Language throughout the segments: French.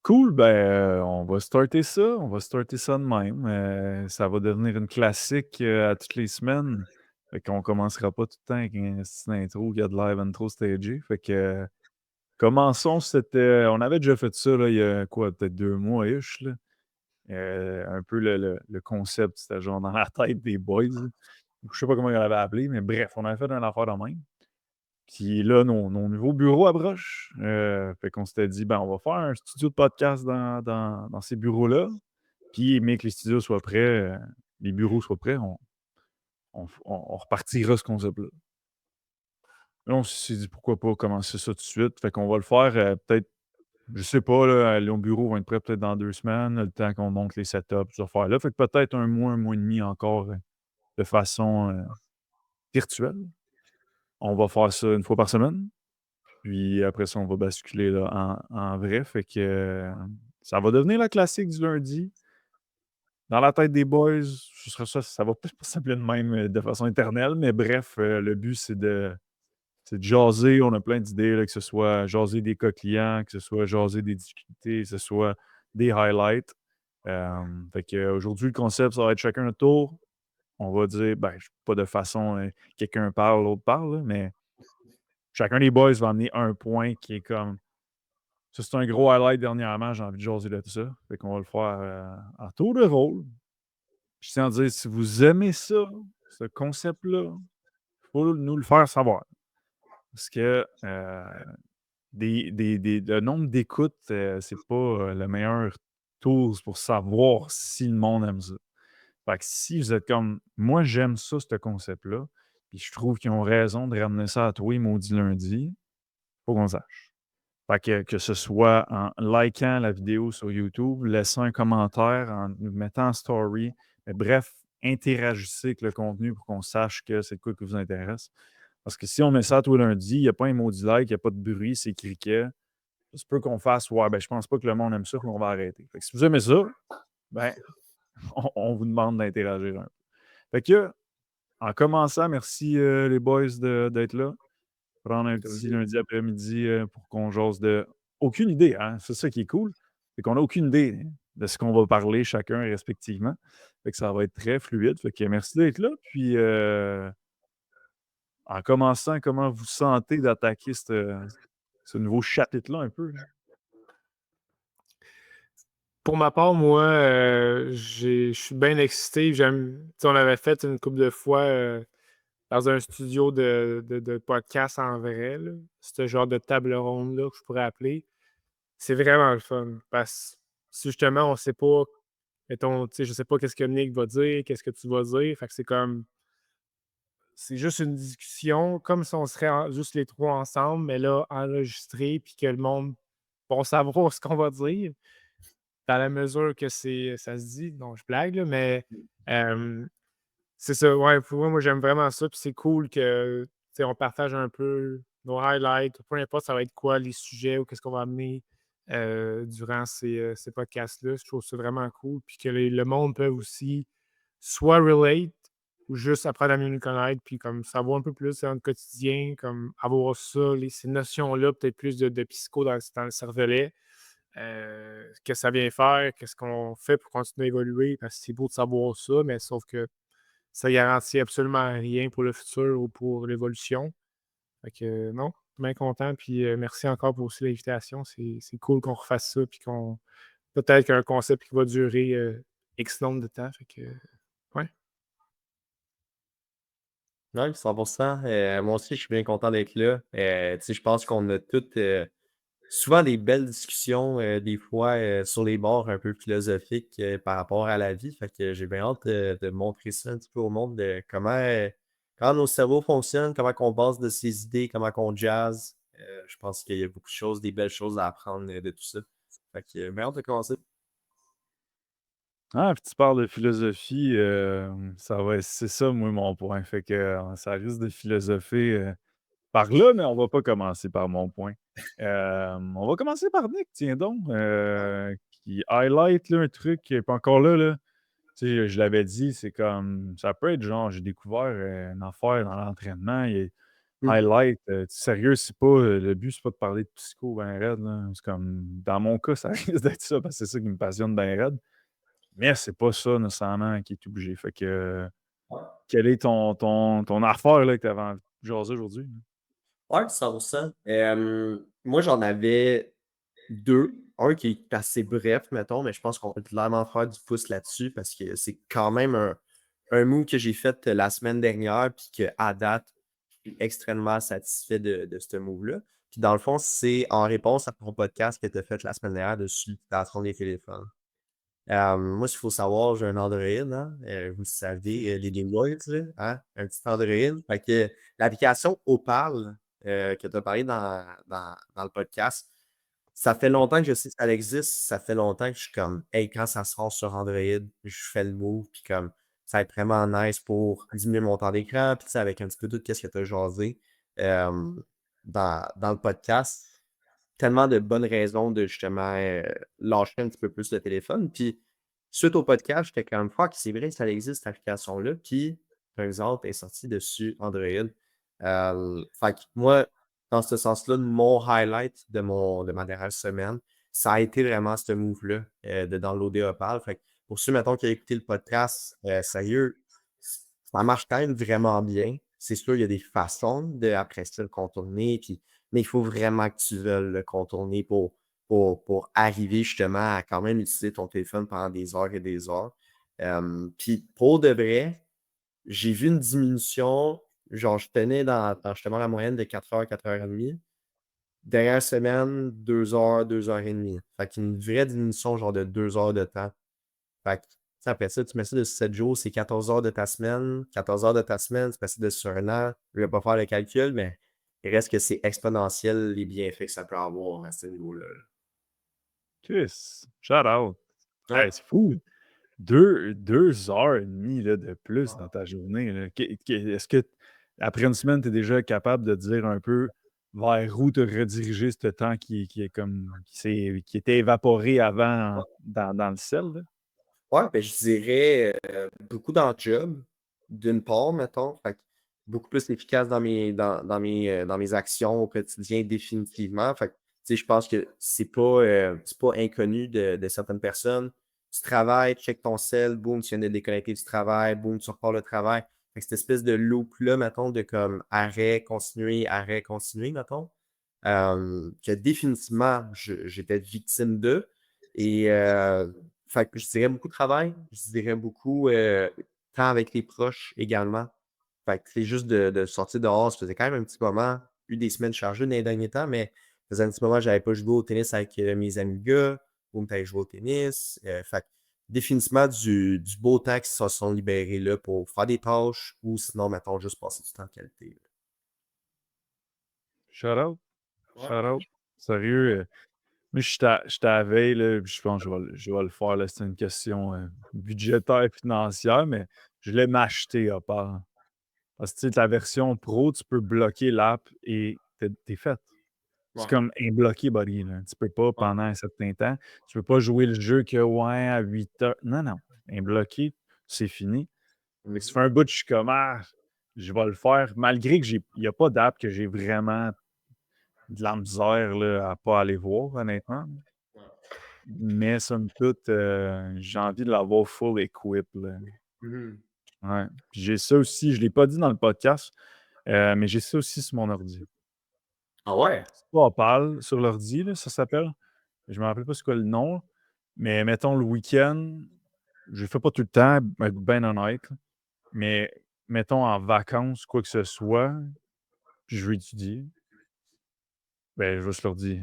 Cool, ben, on va starter ça de même, ça va devenir une classique, à toutes les semaines. Fait qu'on commencera pas tout le temps avec un esti d'intro qui a de l'air ben trop stagé. Fait que, commençons on avait déjà fait ça là, il y a quoi, peut-être 2 mois-ish là. Un peu le concept, c'était genre dans la tête des boys là. Je sais pas comment on l'avait appelé, mais bref, on avait fait une affaire de même. Puis là, nos nouveaux bureaux approchent, fait qu'on s'était dit: «Ben, on va faire un studio de podcast dans ces bureaux-là, puis mais que les studios soient prêts, les bureaux soient prêts, on repartira ce concept-là». Là, on s'est dit: «Pourquoi pas commencer ça tout de suite?» Fait qu'on va le faire, peut-être, je sais pas là, nos bureaux vont être prêts peut-être dans 2 semaines, le temps qu'on monte les setups, ces affaires-là. Fait que peut-être un mois et demi encore, de façon, virtuelle. On va faire ça une fois par semaine. Puis après ça, on va basculer là, en vrai. Fait que ça va devenir la classique du lundi. Dans la tête des boys, ce sera ça. Ça va peut-être pas s'appeler de même de façon éternelle, mais bref, le but, c'est de jaser. On a plein d'idées, là, que ce soit jaser des cas clients, que ce soit jaser des difficultés, que ce soit des highlights. Fait que, aujourd'hui, le concept, ça va être chacun notre tour. On va dire, ben, pas de façon, quelqu'un parle, l'autre parle, là, mais chacun des boys va amener un point qui est comme ça, c'est un gros highlight dernièrement, j'ai envie de jaser de ça. Fait qu'on va le faire, à tour de rôle. Je tiens à dire, si vous aimez ça, ce concept-là, faut nous le faire savoir. Parce que, le nombre d'écoutes, c'est pas, le meilleur tools pour savoir si le monde aime ça. Fait que si vous êtes comme: «Moi, j'aime ça, ce concept-là, puis je trouve qu'ils ont raison de ramener ça à tous les maudits lundis», faut qu'on le sache. Fait que ce soit en likant la vidéo sur YouTube, laissant un commentaire, en nous mettant en story, bref, interagissez avec le contenu pour qu'on sache que c'est de quoi qui vous intéresse. Parce que si on met ça tous les lundis, il y a pas un maudit like, il y a pas de bruit, c'est criquet, ça se peut qu'on fasse: «Ouais, ben, je pense pas que le monde aime ça, puis on va arrêter». Fait que si vous aimez ça, ben, on vous demande d'interagir un peu. Fait que, en commençant, merci, les boys d'être là. Prendre un petit Plaisir. lundi après-midi, pour qu'on jase de aucune idée, hein, c'est ça qui est cool, c'est qu'on a aucune idée de ce qu'on va parler chacun respectivement. Fait que ça va être très fluide. Fait que merci d'être là. Puis, en commençant, comment vous sentez d'attaquer ce nouveau chapitre-là un peu, là? Pour ma part, moi, je suis bien excité. J'aime, tu sais, on avait fait une couple de fois dans un studio de podcast en vrai, là, ce genre de table ronde-là que je pourrais appeler. C'est vraiment le fun parce que si justement on sait pas, mettons, tu sais, je sais pas qu'est-ce que Nick va dire, qu'est-ce que tu vas dire. Fait que c'est juste une discussion, comme si on serait juste les trois ensemble, mais là, enregistré, puis que le monde va savoir ce qu'on va dire. Dans la mesure que ça se dit, non, je blague, là, mais hem, c'est ça, ouais, pour moi, j'aime vraiment ça, puis c'est cool que, tu sais, on partage un peu nos highlights, peu importe ça va être quoi les sujets ou qu'est-ce qu'on va amener, durant ces podcasts-là. Je trouve ça vraiment cool, puis que le monde peut aussi soit relate ou juste apprendre à mieux nous connaître, puis comme savoir un peu plus dans le quotidien, comme avoir ça, ces notions-là, peut-être plus de psycho dans le cervelet. Qu'est-ce que ça vient faire? Qu'est-ce qu'on fait pour continuer à évoluer? Parce que c'est beau de savoir ça, mais sauf que ça garantit absolument rien pour le futur ou pour l'évolution. Fait que non, bien content. Puis merci encore pour aussi l'invitation. C'est cool qu'on refasse ça. Puis qu'on peut-être qu'un concept qui va durer X nombre de temps. Fait que ouais. Ouais, 100%. Moi aussi, je suis bien content d'être là. Tu sais, je pense qu'on a toutes souvent des belles discussions, des fois sur les bords un peu philosophiques par rapport à la vie. Fait que j'ai bien hâte de montrer ça un petit peu au monde de comment nos cerveaux fonctionnent, comment qu'on base de ses idées, comment qu'on jazz. Je pense qu'il y a beaucoup de choses, des belles choses à apprendre de tout ça. Fait que bien hâte de commencer. Ah, puis tu parles de philosophie, ça va c'est ça, moi, mon point. Fait que, ça risque de philosopher, par là, mais on va pas commencer par mon point. On va commencer par Nick, tiens donc, qui highlight là, un truc, puis encore là, tu sais, je l'avais dit, c'est comme ça peut être genre, j'ai découvert, une affaire dans l'entraînement Mmh. highlight. Sérieux, le but, c'est pas de parler de psycho ben raide, là. C'est comme, dans mon cas, ça risque d'être ça, parce que c'est ça qui me passionne ben raide. Mais c'est pas ça nécessairement qui est obligé. Fait que, quelle est ton affaire là, que tu avais envie de jaser aujourd'hui? Ouais, 100%. Moi, j'en avais 2. Un qui est assez bref, mettons, mais je pense qu'on peut clairement faire du pouce là-dessus parce que c'est quand même un move que j'ai fait la semaine dernière, puis qu'à date, je suis extrêmement satisfait de ce move-là. Puis dans le fond, c'est en réponse à ton podcast que tu as fait la semaine dernière dessus l'utilisation des téléphones. Moi, il faut savoir, j'ai un Android, hein, vous le savez, les Gameboys, là, hein, un petit Android. Fait que l'application Opal, que tu as parlé dans le podcast, ça fait longtemps que je sais que ça existe. Ça fait longtemps que je suis comme, hey, quand ça sort sur Android, je fais le move, puis comme, ça va être vraiment nice pour diminuer mon temps d'écran, puis tu sais, avec un petit peu tout ce que tu as jasé euh, dans le podcast. Tellement de bonnes raisons de justement lâcher un petit peu plus le téléphone. Puis, suite au podcast, j'étais comme, fuck, c'est vrai, ça existe, cette application-là. Puis, par exemple, elle est sortie dessus Android. Fait que moi, dans ce sens-là, mon highlight de ma dernière semaine, ça a été vraiment ce move-là de downloader Opal. Fait que pour ceux, mettons, qui ont écouté le podcast, sérieux, ça marche quand même vraiment bien. C'est sûr, il y a des façons de, après ça, le contourner, puis, mais il faut vraiment que tu veuilles le contourner pour arriver justement à quand même utiliser ton téléphone pendant des heures et des heures. Puis pour de vrai, j'ai vu une diminution. Genre, je tenais dans justement la moyenne de 4 heures, 4 heures et demie. Dernière semaine, 2 heures, 2 heures et demie. Fait qu'une vraie diminution, genre de 2 heures de temps. Fait que, tu sais, après ça, tu mets ça de 7 jours, c'est 14 heures de ta semaine. 14 heures de ta semaine, tu mets ça de sur un an. Je vais pas faire le calcul, mais il reste que c'est exponentiel les bienfaits que ça peut avoir à ce niveau-là. Chris, shout out. Ouais. Hey, c'est fou. 2 heures et demie là, de plus dans ta journée, là. Est-ce que, après une semaine, tu es déjà capable de dire un peu vers où te rediriger ce temps qui est comme qui était évaporé avant dans le sel, là? Ouais, ben, je dirais beaucoup dans le job, d'une part, mettons. Fait que beaucoup plus efficace dans mes actions au quotidien, définitivement. Fait que, tu sais, je pense que c'est pas inconnu de certaines personnes. Tu travailles, tu check ton sel, boum, tu viens de déconnecter du travail, boum, tu repars le travail. Fait que cette espèce de loop-là, mettons, de comme arrêt, continuer, mettons, que définitivement, j'étais victime de. Et fait que je dirais beaucoup de travail, je dirais beaucoup temps avec les proches également. Fait que c'est juste de sortir dehors, ça faisait quand même un petit moment, eu des semaines chargées dans les derniers temps, mais ça faisait un petit moment que j'avais pas joué au tennis avec mes amis gars, ou peut-être jouer au tennis. Fait que définitivement du beau temps qui se sont libérés là pour faire des tâches ou sinon, mettons, juste passer du temps de qualité. Shout out, Ouais. shout out. Sérieux, moi, j'étais à la veille, là, puis je pense que je vais le faire, là. C'est une question budgétaire, financière, mais je voulais m'acheter à part. Parce que, tu sais, la version pro, tu peux bloquer l'app et t'es fait. C'est Ouais. comme un bloqué, buddy, là. Tu peux pas Ouais. pendant un certain temps. Tu peux pas jouer le jeu que, ouais, à 8 heures. Non, non. Un bloqué, c'est fini. Fait que ça Mhm. fait un bout que je suis comme, ah, je vais le faire. Malgré que il n'y a pas d'app que j'ai vraiment de la misère là, à pas aller voir, honnêtement. Mais somme toute, j'ai envie de l'avoir full equip, là. Mhm. Ouais. Puis j'ai ça aussi, je l'ai pas dit dans le podcast, mais j'ai ça aussi sur mon ordi. Ah ouais? C'est pas Opal sur l'ordi, là, ça s'appelle. Je me rappelle pas c'est quoi le nom, mais mettons le week-end, je le fais pas tout le temps, pour être ben honnête, là, mais mettons en vacances, quoi que ce soit, puis je veux étudier, ben, je vais sur l'ordi.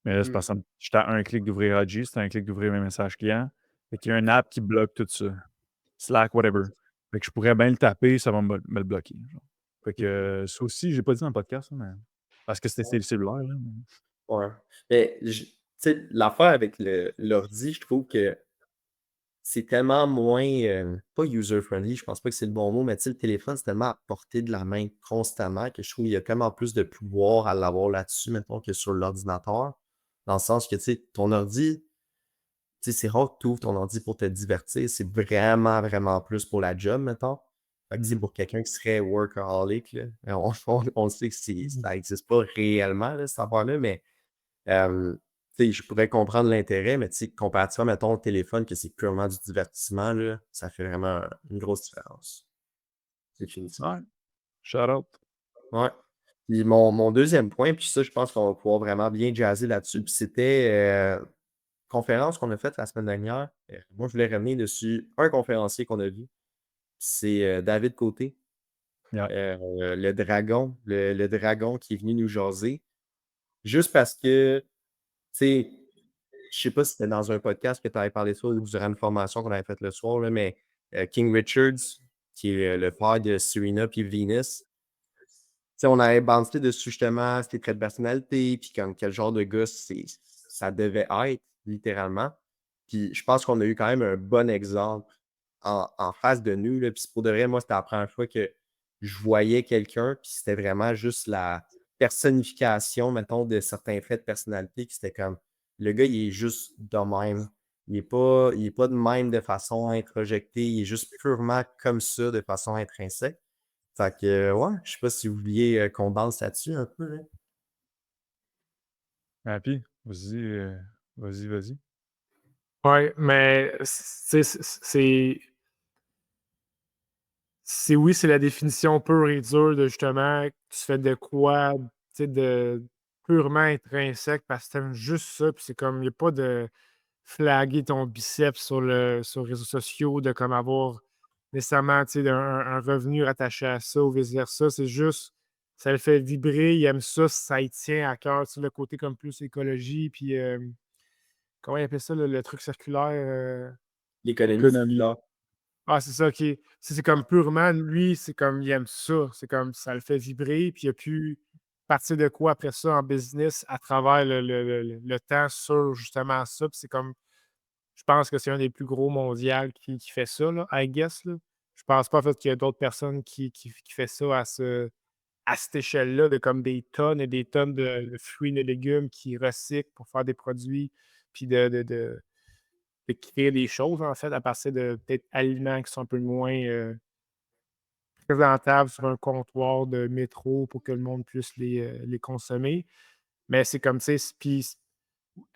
Mais là, c'est Mhm. parce que j'étais à un clic d'ouvrir IG, c'était un clic d'ouvrir mes messages clients. Fait qu'il y a une app qui bloque tout ça. Slack, whatever. Fait que je pourrais bien le taper, ça va me le bloquer, genre. Fait que ça aussi, j'ai pas dit dans le podcast, là, mais parce que c'était le cellulaire, là. Ouais. Mais, tu sais, l'affaire avec l'ordi, je trouve que c'est tellement moins, pas user-friendly, je pense pas que c'est le bon mot, mais tu sais, le téléphone, c'est tellement à portée de la main constamment que je trouve qu'il y a tellement plus de pouvoir à l'avoir là-dessus, mettons, que sur l'ordinateur. Dans le sens que, tu sais, ton ordi, tu sais, c'est rare que tu ouvres ton ordi pour te divertir. C'est vraiment, vraiment plus pour la job, mettons. Fait que, pour quelqu'un qui serait workaholic, là, on sait que ça n'existe pas réellement, là, cette affaire-là, mais je pourrais comprendre l'intérêt, mais comparativement, mettons, au téléphone, que c'est purement du divertissement, là, ça fait vraiment une grosse différence. C'est définitif. Ouais, shout out. Ouais. Puis mon deuxième point, puis ça, je pense qu'on va pouvoir vraiment bien jazzer là-dessus, puis c'était conférence qu'on a faite la semaine dernière. Moi, je voulais revenir dessus un conférencier qu'on a vu. C'est David Côté, Yeah. le dragon, le dragon qui est venu nous jaser. Juste parce que, tu sais, je sais pas si c'était dans un podcast que tu avais parlé de ça ou durant une formation qu'on avait faite le soir, là, mais King Richards, qui est le père de Serena puis Venus, on avait bouncé dessus justement ses traits de personnalité, puis comme quel genre de gars ça devait être, littéralement. Puis je pense qu'on a eu quand même un bon exemple en face de nous. Là. Puis pour de vrai, moi, c'était la première fois que je voyais quelqu'un, puis c'était vraiment juste la personnification, mettons, de certains faits de personnalité, qui c'était comme le gars, il est juste de même. Il est pas de même de façon introjectée, il est juste purement comme ça, de façon intrinsèque. Fait que, ouais, je sais pas si vous vouliez qu'on danse là-dessus un peu. Là. Happy, vas-y. Ouais, mais oui, c'est la définition pure et dure de justement, tu fais de quoi, tu sais, de purement intrinsèque parce que t'aimes juste ça, puis c'est comme, il n'y a pas de flaguer ton biceps sur les réseaux sociaux, de comme avoir nécessairement, tu sais, un revenu rattaché à ça ou vice-versa. C'est juste, ça le fait vibrer, il aime ça, ça y tient à cœur, tu sais, le côté comme plus écologie, puis comment il appelle ça, le truc circulaire? L'économie Économie. circulaire. Ah, c'est ça, qui c'est comme purement, lui, c'est comme, il aime ça. C'est comme, ça le fait vibrer, puis il a pu partir de quoi après ça en business à travers le temps sur justement ça. Puis c'est comme, je pense que c'est un des plus gros mondial qui fait ça, là, I guess, là. Je pense pas, en fait, qu'il y a d'autres personnes qui fait ça à cette échelle-là, de comme des tonnes et des tonnes de fruits et de légumes qui recyclent pour faire des produits, puis de créer des choses, en fait, à partir de peut-être aliments qui sont un peu moins présentables sur un comptoir de métro pour que le monde puisse les consommer. Mais c'est comme, tu sais, puis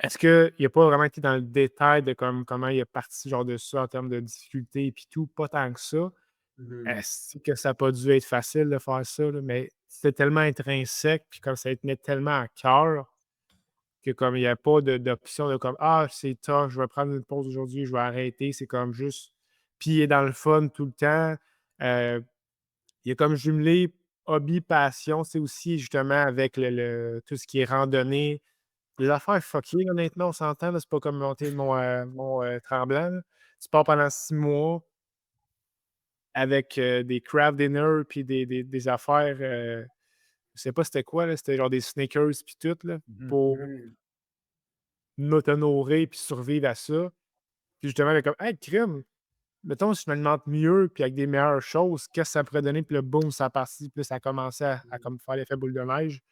est-ce qu'il n'a pas vraiment été dans le détail de comment il est parti genre de ça en termes de difficulté puis tout? Pas tant que ça. Mhm. Est-ce que ça n'a pas dû être facile de faire ça, là? Mais c'était tellement intrinsèque, puis comme ça lui tenait tellement à cœur que comme il n'y a pas d'option de comme «Ah, c'est tough, je vais prendre une pause aujourd'hui, je vais arrêter». C'est comme juste puis il est dans le fun tout le temps. Heu, il a comme jumelé hobby, passion, c'est aussi justement avec tout ce qui est randonnée. Des affaires fuckées, honnêtement, on s'entend, là, c'est pas comme monter le mont Tremblant, là. Tu pars pendant 6 mois avec, des craft dinner puis des affaires, je sais pas c'était quoi, là, c'était genre des Snickers puis tout, là, Mhm. pour m'auto-nourrir puis survivre à ça. Puis justement, elle est comme: «Hey, crime, mettons si je m'alimente mieux puis avec des meilleures choses, qu'est-ce que ça pourrait donner?» Puis là, boum, ça a parti, puis là, ça a commencé à comme faire l'effet boule de neige.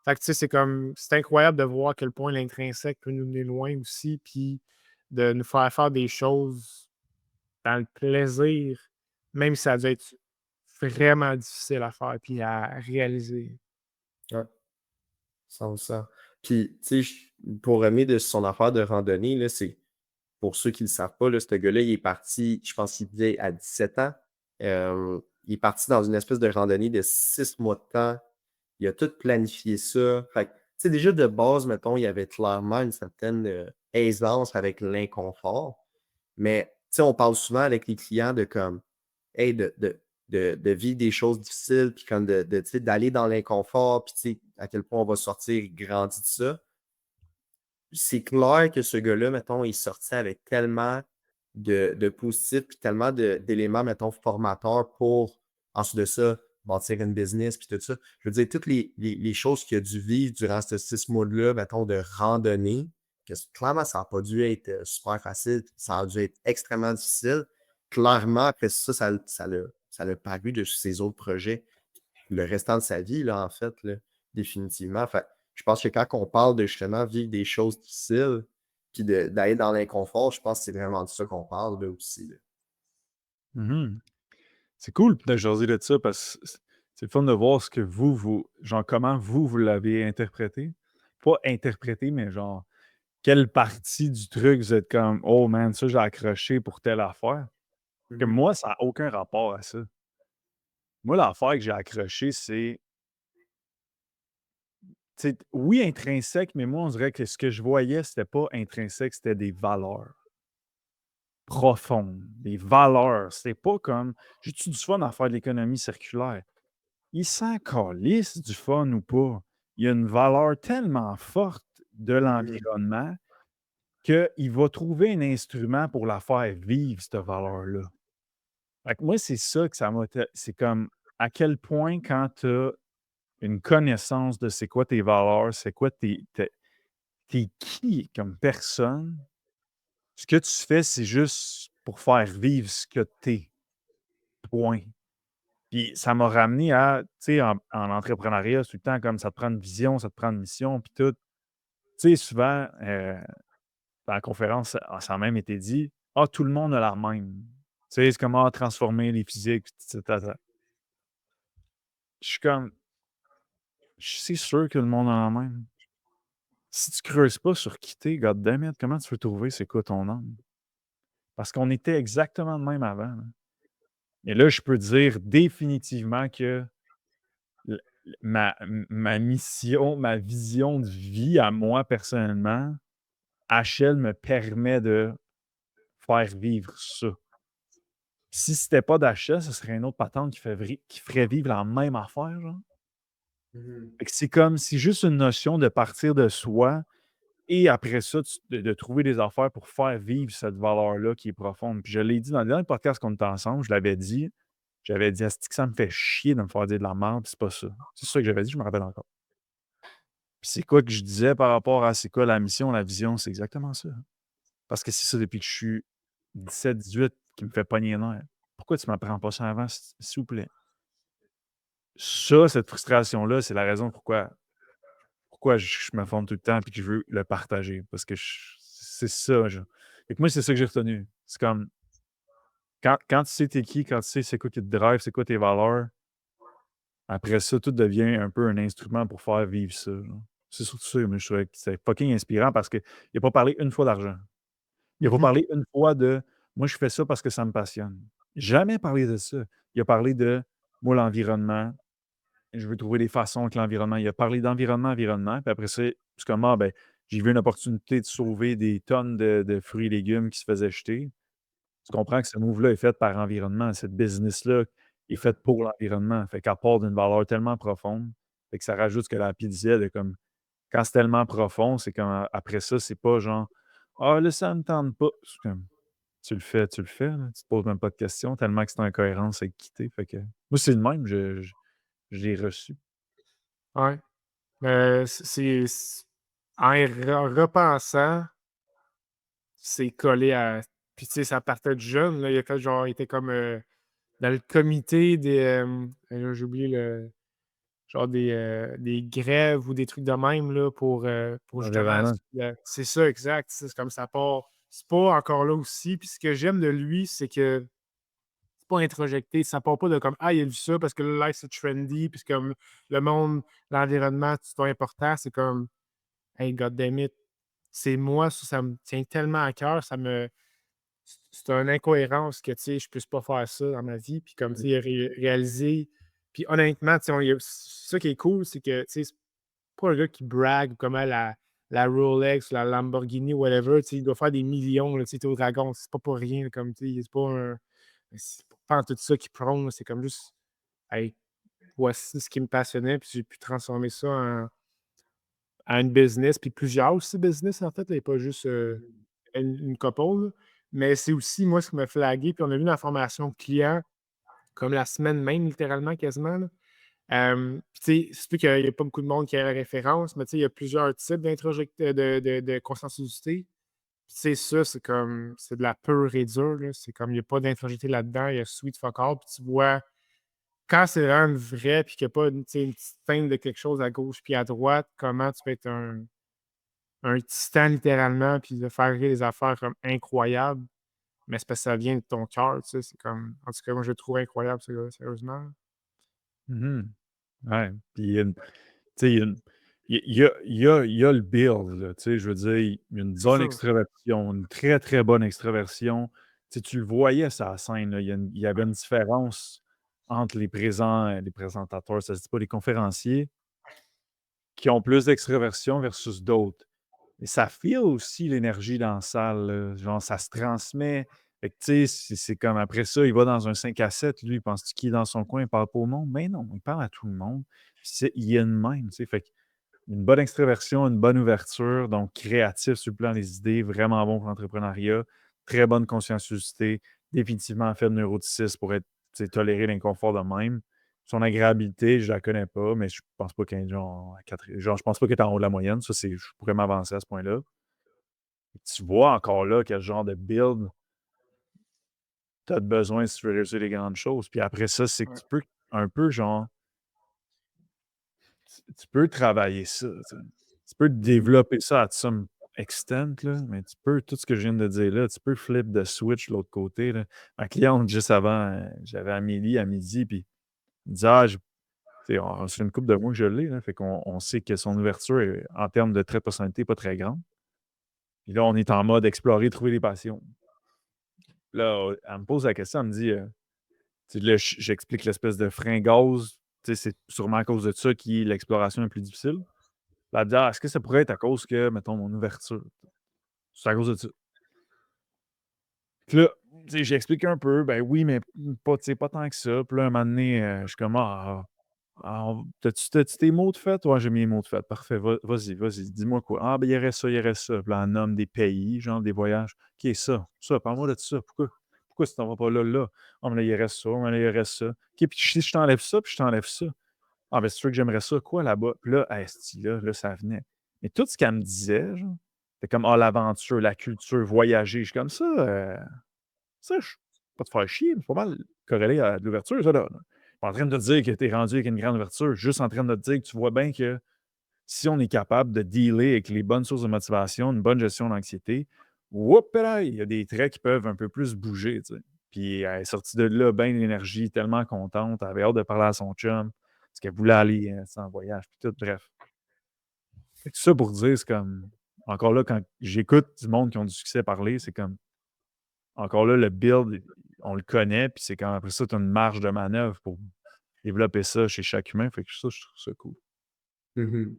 Fait que tu sais, c'est comme c'est incroyable de voir à quel point l'intrinsèque peut nous mener loin aussi, puis de nous faire des choses dans le plaisir, même si ça a dû être vraiment difficile à faire puis à réaliser. Ouais, 100%. Puis, tu sais, pour revenir de son affaire de randonnée, là, c'est pour ceux qui ne le savent pas, là, ce gars-là, il est parti, je pense qu'il disait à 17 ans. Il est parti dans une espèce de randonnée de 6 mois de temps. Il a tout planifié ça. Fait que, tu sais, déjà de base, mettons, il y avait clairement une certaine aisance avec l'inconfort. Mais, tu sais, on parle souvent avec les clients de comme, hey, de vivre des choses difficiles, puis comme tu sais, d'aller dans l'inconfort, puis tu sais, à quel point on va sortir grandi de ça. C'est clair que ce gars-là, mettons, il sortait avec tellement de positifs, puis tellement d'éléments, mettons, formateurs pour, ensuite de ça, bâtir une business, puis tout ça. Je veux dire, toutes les choses qu'il a dû vivre durant ces 6 mois-là, mettons, de randonnée, clairement, ça n'a pas dû être super facile, ça a dû être extrêmement difficile. Clairement, après ça, ça l'a paru de ses autres projets le restant de sa vie, là, en fait, là, définitivement. Fait, je pense que quand on parle de justement vivre des choses difficiles, puis d'aller dans l'inconfort, je pense que c'est vraiment de ça qu'on parle là aussi. Là. Mhm. C'est cool de jaser de ça parce que c'est le fun de voir ce que genre comment vous l'avez interprété. Pas interprété, mais genre, quelle partie du truc vous êtes comme, oh man, ça j'ai accroché pour telle affaire. Que Mhm. moi, ça n'a aucun rapport à ça. Moi, l'affaire que j'ai accroché, c'est, tu sais, oui, intrinsèque, mais moi, on dirait que ce que je voyais, c'était pas intrinsèque, c'était des valeurs profondes, des valeurs. C'était pas comme, j'ai-tu du fun à faire de l'économie circulaire? Il s'en calisse du fun ou pas. Il y a une valeur tellement forte de Mhm. l'environnement qu'il va trouver un instrument pour la faire vivre, cette valeur-là. Fait que moi, c'est ça que ça m'a. C'est comme à quel point, quand tu as une connaissance de c'est quoi tes valeurs, c'est quoi t'es qui comme personne, ce que tu fais, c'est juste pour faire vivre ce que t'es. Point. Puis ça m'a ramené à, tu sais, en entrepreneuriat, c'est tout le temps comme ça te prend une vision, ça te prend une mission, puis tout. Tu sais, souvent, dans la conférence, ça a même été dit: «Ah, tout le monde a la même». Tu sais, c'est comment transformer les physiques, puis ti ta ta. Je suis comme: «C'est sûr que le monde a la même. Si tu creuses pas sur qui tu es, God damn it, comment tu veux trouver c'est quoi ton âme?» Parce qu'on était exactement de même avant, là. Et là, je peux dire définitivement que l ma mission, ma vision de vie à moi personnellement, HL me permet de faire vivre ça. Si c'était pas d'HL, ce serait une autre patente qui ferait vivre la même affaire, genre. Mhm. Fait que c'est juste une notion de partir de soi et après ça, de trouver des affaires pour faire vivre cette valeur-là qui est profonde. Puis je l'ai dit dans le dernier podcast qu'on était ensemble, je l'avais dit, j'avais dit: «Asti que ça me fait chier de me faire dire de la merde, puis c'est pas ça». C'est ça que j'avais dit, je me rappelle encore. Puis c'est quoi que je disais par rapport à c'est quoi la mission, la vision? C'est exactement ça. Parce que c'est ça depuis que je suis 17-18 qui me fait pogner les nerfs. Pourquoi tu m'apprends pas ça avant, s'il vous plaît? Ça, cette frustration-là, c'est la raison pourquoi je me forme tout le temps et que je veux le partager. Parce que c'est ça, genre. Et que moi, c'est ça que j'ai retenu. C'est comme quand tu sais t'es qui, quand tu sais c'est quoi qui te drive, c'est quoi tes valeurs, après ça, tout devient un peu un instrument pour faire vivre ça, genre. C'est surtout ça, moi, je trouvais que c'est fucking inspirant parce qu'il a pas parlé une fois d'argent. Il a pas Mhm. parlé une fois de moi, je fais ça parce que ça me passionne. Jamais parlé de ça. Il a parlé de moi, l'environnement, je veux trouver des façons que l'environnement. Il a parlé d'environnement, environnement, puis après ça, c'est comme ah, ben, j'ai vu une opportunité de sauver des tonnes de fruits et légumes qui se faisaient jeter. Tu comprends que ce move-là est fait par environnement. Cette business-là est faite pour l'environnement. Fait qu'elle part d'une valeur tellement profonde, fait que ça rajoute ce que la disait de comme quand c'est tellement profond, c'est comme après ça, c'est pas genre ah là, ça me tente pas. C'est comme tu le fais, là. Tu te poses même pas de questions tellement que c'est incohérence avec qui tu es. Fait que moi, c'est le même, je l'ai reçu. Ouais. En y repensant, c'est collé à. Puis tu sais, ça partait de jeune, là. Il a fait genre, il était comme dans le comité des. Là, j'ai oublié le. Genre des grèves ou des trucs de même là, pour justement. Environnement. C'est ça, exact. C'est comme ça part. C'est pas encore là aussi. Puis ce que j'aime de lui, c'est que c'est pas introjecté. Ça part pas de comme ah, il a vu ça parce que là, c'est trendy. Puis c'est comme le monde, l'environnement, c'est pas important. C'est comme hey, goddammit, c'est moi, ça me tient tellement à cœur. C'est une incohérence que, tu sais, je puisse pas faire ça dans ma vie. Puis comme, tu sais, réaliser. Puis honnêtement, tu sais, c'est ça qui est cool, c'est que, tu sais, c'est pas un gars qui brague comme la Rolex, la Lamborghini, whatever. Tu sais, il doit faire des millions, là, tu sais, t'es au Dragon. C'est pas pour rien, là, comme, tu sais, c'est pas un. C'est pas en tout ça qu'il prône, là, c'est comme juste, hey, voici ce qui me passionnait, puis j'ai pu transformer ça à une business, puis plusieurs aussi business, en fait, là, et pas juste une couple, là. Mais c'est aussi, moi, ce qui m'a flagué, puis on a vu dans la formation client, comme la semaine même, littéralement, quasiment, là. Puis tu sais, c'est sûr qu'il n'y a pas beaucoup de monde qui a la référence, mais tu sais, il y a plusieurs types de consensualité. Puis tu sais, ça, c'est comme, c'est de la pure et dure, là. C'est comme, il n'y a pas d'introjecté là-dedans, il y a sweet fuck all, puis tu vois, quand c'est vraiment vrai, puis qu'il n'y a pas tu sais, une petite teinte de quelque chose à gauche puis à droite, comment tu peux être un titan littéralement, puis de faire des affaires comme incroyables. mais c'est parce que ça vient de ton cœur, tu sais. C'est comme. En tout cas, moi, je le trouve incroyable, ce gars, sérieusement. Mhm. Ouais. Puis il y a tu sais, il y a le build, là, tu sais, je veux dire, il y a une C'est bonne ça. extraversion, une très, très bonne extraversion. Tu sais, tu le voyais sur la scène, là, il y avait une différence entre les présentateurs, ça se dit pas, les conférenciers qui ont plus d'extraversion versus d'autres. Et ça feel aussi l'énergie dans la salle, là. Genre, ça se transmet. Fait que, tu sais, c'est comme après ça, il va dans un 5 à 7, lui, il pense qu'il est dans son coin, il parle pas au monde. Mais non, il parle à tout le monde. Il y a une même, tu sais. Fait que une bonne extraversion, une bonne ouverture, donc créatif sur le plan des idées, vraiment bon pour l'entrepreneuriat, très bonne conscienciosité, définitivement fait de neuroticisme pour être, tu sais, tolérer l'inconfort de même. Son agréabilité, je la connais pas, mais je pense pas qu'elle est genre, genre, je pense pas qu'elle est en haut de la moyenne. Ça, c'est, je pourrais m'avancer à ce point-là. Tu vois encore là quel genre de build tu as besoin si tu veux réussir les grandes choses. Puis après ça, c'est que Ouais. tu peux un peu genre tu peux travailler ça, tu sais. Tu peux développer ça à some extent, là, mais tu peux, tout ce que je viens de dire là, tu peux flip de switch de l'autre côté, là. Ma cliente, juste avant, j'avais Amélie à midi, puis elle me dit: «Ah, tu sais, c'est une couple de mois que je l'ai, là, fait qu'on sait que son ouverture est, en termes de trait de personnalité, pas très grande. Puis là, on est en mode explorer, trouver des passions. Là, elle me pose la question, elle me dit, tu sais, là, j'explique l'espèce de frein gaz, tu sais, c'est sûrement à cause de ça qui l'exploration est plus difficile. Là, elle me dit: «Ah, est-ce que ça pourrait être à cause que, mettons, mon ouverture?» C'est à cause de ça. Puis là, tu sais, j'explique un peu, ben oui, mais pas, tu sais, pas tant que ça. Puis là, un moment donné, je suis comme: t'as-tu tes mots de fête? Ouais, j'ai mes mots de fête. Parfait, vas-y, dis-moi quoi? Ah, ben, il y aurait ça. Puis là, elle nomme des pays, genre des voyages. OK, ça, parle-moi de ça. Pourquoi tu t'en vas pas là, là? Ah, mais là, il reste ça, mais là, il reste ça. OK, puis si je t'enlève ça, puis je t'enlève ça. Ah, ben, c'est sûr que j'aimerais ça, quoi, là-bas? Puis là, esti, là, ça venait. Mais tout ce qu'elle me disait, genre, c'était comme, ah, l'aventure, la culture, voyager. Je suis comme ça, je pas te faire chier, c'est pas mal corrélé à de l'ouverture, ça, là. Pas en train de te dire que tu es rendu avec une grande ouverture, juste en train de te dire que tu vois bien que si on est capable de dealer avec les bonnes sources de motivation, une bonne gestion d'anxiété, whoop là, il y a des traits qui peuvent un peu plus bouger, tu sais. Puis elle est sortie de là, bien d'énergie, tellement contente, elle avait hâte de parler à son chum, parce qu'elle voulait aller en voyage, puis tout, bref. Fait que ça pour dire, c'est comme, encore là, quand j'écoute du monde qui ont du succès parler, c'est comme, encore là, le build, on le connaît, puis c'est quand après ça, tu as une marge de manœuvre pour développer ça chez chaque humain. Fait que ça, je trouve ça cool. Mhm.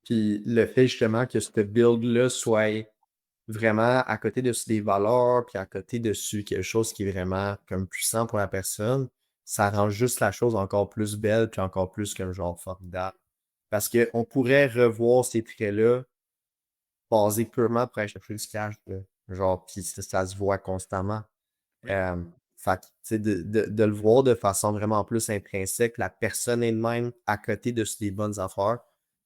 Puis le fait justement que ce build-là soit vraiment à côté de des valeurs, puis à côté dessus quelque chose qui est vraiment comme puissant pour la personne, ça rend juste la chose encore plus belle, puis encore plus comme genre formidable. Parce qu'on pourrait revoir ces traits-là basés purement pour aller chercher du cash, là. Genre, puis ça se voit constamment. Oui. Euh, Fait que, tu sais, de le voir de façon vraiment plus intrinsèque, la personne elle-même à côté de ces bonnes affaires,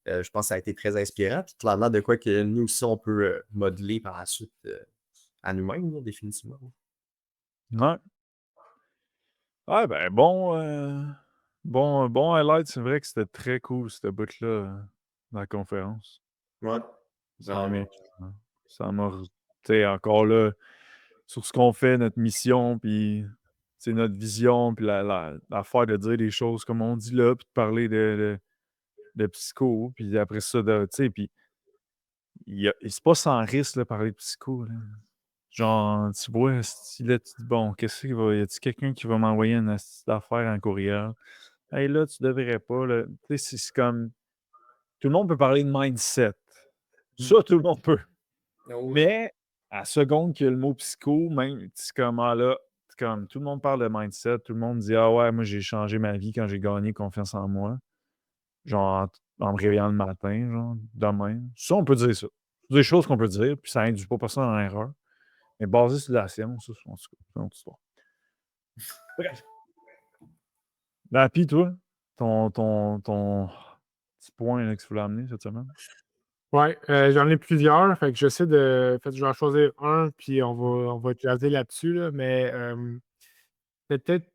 je pense que ça a été très inspirant. Puis clairement, de quoi que nous aussi, on peut modeler par la suite à nous-mêmes, là, définitivement. Ouais. Ouais, ben bon highlight. C'est vrai que c'était très cool, cette bout-là, dans la conférence. Ouais, Ça vraiment. m'a, tu sais, encore là, sur ce qu'on fait, notre mission, puis c'est notre vision, puis l'affaire de dire des choses comme on dit là, puis de parler de psycho, puis après ça, tu sais, puis c'est pas sans risque, là, parler de psycho, là. Genre, tu vois, si là, tu dis, bon, qu'est-ce qu'il va, y a-t-il quelqu'un qui va m'envoyer une esti d'affaire en courriel? Hey, là, tu devrais pas, là. Tu sais, c'est comme, tout le monde peut parler de mindset. Ça, tout le monde peut. Ah oui. Mais, à la seconde qu'il y a le mot psycho, même, c'est comme, ah là, c'est comme, tout le monde parle de mindset, tout le monde dit, ah ouais, moi, j'ai changé ma vie quand j'ai gagné confiance en moi. Genre, en me réveillant le matin, genre, demain. Ça, on peut dire ça. C'est des choses qu'on peut dire, puis ça induit pas personne en erreur. Mais basé sur la science, ça, en tout cas, c'est une autre histoire. Bref. Ben, puis toi, ton petit point là, que tu voulais amener cette semaine? Ouais, j'en ai plusieurs. Fait que j'essaie de. Fait que je vais en choisir un, puis on va jaser là-dessus, là, mais c'est peut-être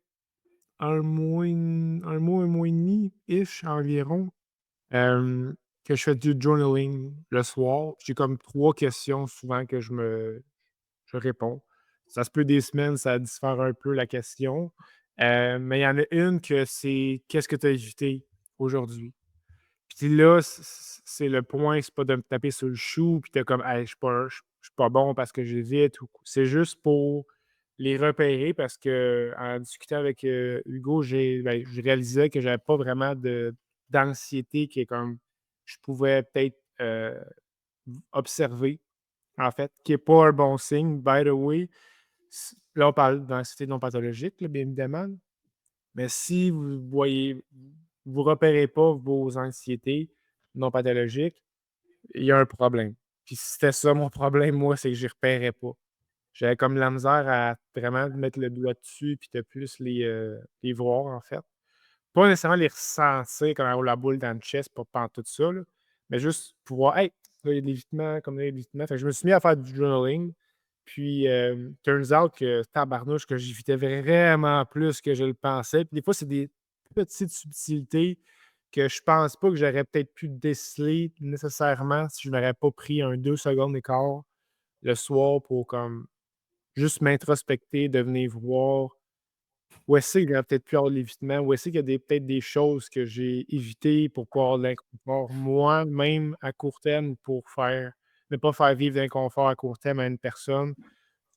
un mois et demi-ish environ euh, que je fais du journaling le soir. J'ai comme trois questions souvent que je réponds. Ça se peut des semaines, ça diffère un peu la question. Mais il y en a une que c'est qu'est-ce que tu as évité aujourd'hui? Puis là, c'est le point, c'est pas de me taper sur le chou, puis de comme, hey, je suis pas bon parce que j'évite. C'est juste pour les repérer parce que en discutant avec Hugo, je réalisais que j'avais pas vraiment d'anxiété qui est comme je pouvais peut-être observer, en fait, qui est pas un bon signe, by the way. Là, on parle d'anxiété non pathologique, là, bien évidemment. Mais si vous repérez pas vos anxiétés non pathologiques, il y a un problème. Puis si c'était ça mon problème, moi, c'est que j'y repérais pas. J'avais comme la misère à vraiment mettre le doigt dessus puis de plus les voir, en fait. Pas nécessairement les ressentir comme avoir la boule dans le chest, pas tout ça, là, mais juste pouvoir: «Hey, là, il y a de l'évitement, comme là, il y a de l'évitement». Fait que je me suis mis à faire du journaling, puis, turns out que tabarnouche que j'évitais vraiment plus que je le pensais. Puis des fois, c'est des petites subtilités que je pense pas que j'aurais peut-être pu déceler nécessairement si je m'aurais pas pris un 2 secondes d'écart le soir pour comme juste m'introspecter, de venir voir où est-ce qu'il aurait peut-être pu avoir de l'évitement, où est-ce qu'il y a peut-être des choses que j'ai évitées pour pas avoir de l'inconfort moi-même à court terme pour ne pas faire vivre d'inconfort à court terme à une personne,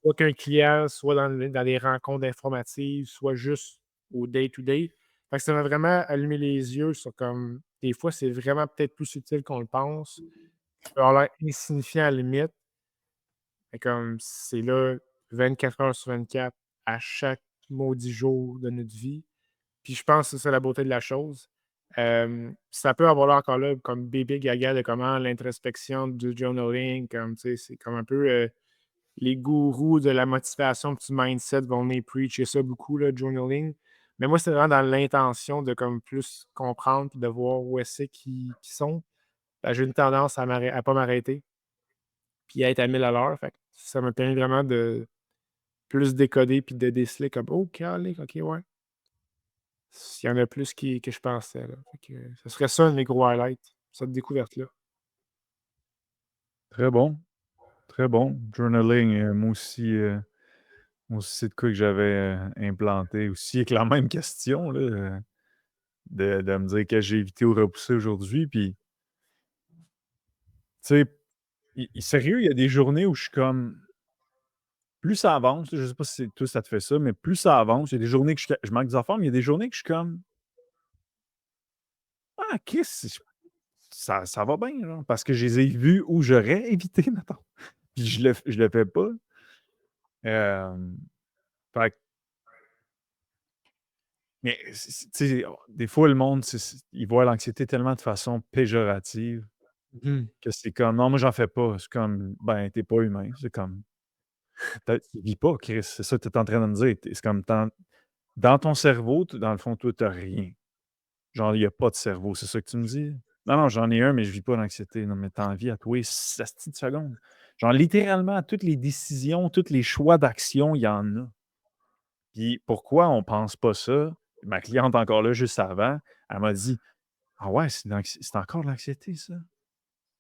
soit qu'un client, soit dans les rencontres informatives, soit juste au day-to-day. Fait que ça m'a vraiment allumé les yeux sur comme des fois, c'est vraiment peut-être plus utile qu'on le pense. Ça peut avoir l'air insignifiant à la limite, mais comme c'est là 24 heures sur 24 à chaque maudit jour de notre vie. Puis je pense que c'est ça la beauté de la chose. Ça peut avoir l'air encore là comme bébé gaga de comment l'introspection du journaling, comme tu sais, c'est comme un peu les gourous de la motivation puis du mindset vont venir preacher ça beaucoup, le journaling. Mais moi, c'est vraiment dans l'intention de comme plus comprendre puis de voir où est-ce qu'ils sont. Ben, j'ai une tendance à pas m'arrêter puis à être à 1000 à l'heure. Fait que ça m'a permis vraiment de plus décoder puis de déceler comme oh, calique, ok, ouais. Il y en a plus que je pensais, là. Fait que ce serait ça un de mes gros highlights, cette découverte-là. Très bon, très bon. Journaling, moi aussi, c'est de quoi que j'avais implanté aussi avec la même question, là, de me dire que j'ai évité ou repoussé aujourd'hui. Puis, tu sais, sérieux, il y a des journées où je suis comme, plus ça avance, je sais pas si toi ça te fait ça, mais plus ça avance, il y a des journées que je manque des affaires, mais il y a des journées que je suis comme, ah, Chris, ça va bien, genre, parce que je les ai vus où j'aurais évité, mettons. Puis je le fais pas. Euh, fait que mais tu sais, des fois, le monde, il voit l'anxiété tellement de façon péjorative Mmh. que c'est comme: «Non, moi, j'en fais pas». C'est comme: «Ben, t'es pas humain». C'est comme, tu vis pas, Chris, c'est ça que tu es en train de me dire. C'est comme dans ton cerveau, dans le fond, toi, tu rien. Genre, il y a pas de cerveau, c'est ça que tu me dis? Non, non, j'en ai un, mais je vis pas d'anxiété. Non, mais tu en vis à tous les asti de secondes. Genre, littéralement, toutes les décisions, tous les choix d'action, il y en a. Puis pourquoi on pense pas ça? Ma cliente encore là, juste avant, elle m'a dit: «Ah ouais, c'est encore de l'anxiété ça?»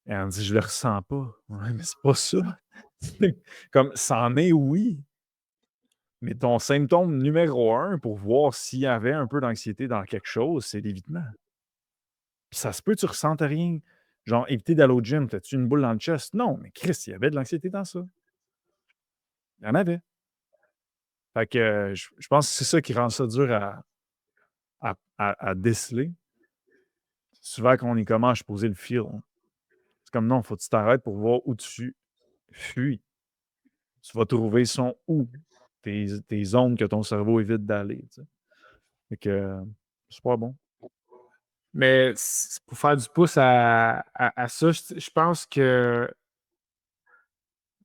Et elle me dit: «Je le ressens pas». Ouais, mais c'est pas ça. Comme ça en est, oui, mais ton symptôme numéro un pour voir s'il y avait un peu d'anxiété dans quelque chose, c'est l'évitement. Puis ça se peut, tu ressentes rien. Genre, éviter d'aller au gym, t'as-tu une boule dans le chest? Non, mais Christ, il y avait de l'anxiété dans ça. Il y en avait. Fait que je pense que c'est ça qui rend ça dur à déceler. Souvent, quand on y commence, je posais le fil. C'est comme non, faut que tu t'arrêtes pour voir où tu fuis. Tu vas trouver son où, tes zones que ton cerveau évite d'aller. Tu sais. Fait que c'est pas bon. Mais pour faire du pouce à ça, je pense que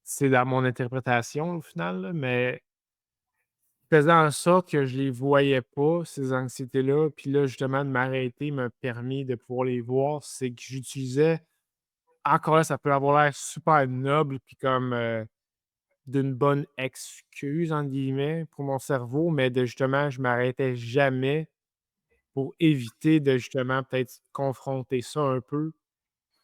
c'est dans mon interprétation au final, là, mais faisant en sorte que je les voyais pas, ces anxiétés-là, puis là, justement, de m'arrêter m'a permis de pouvoir les voir, c'est que j'utilisais encore là, ça peut avoir l'air super noble puis comme, d'une bonne «excuse» entre guillemets pour mon cerveau, mais de justement, je m'arrêtais jamais pour éviter de justement peut-être confronter ça un peu.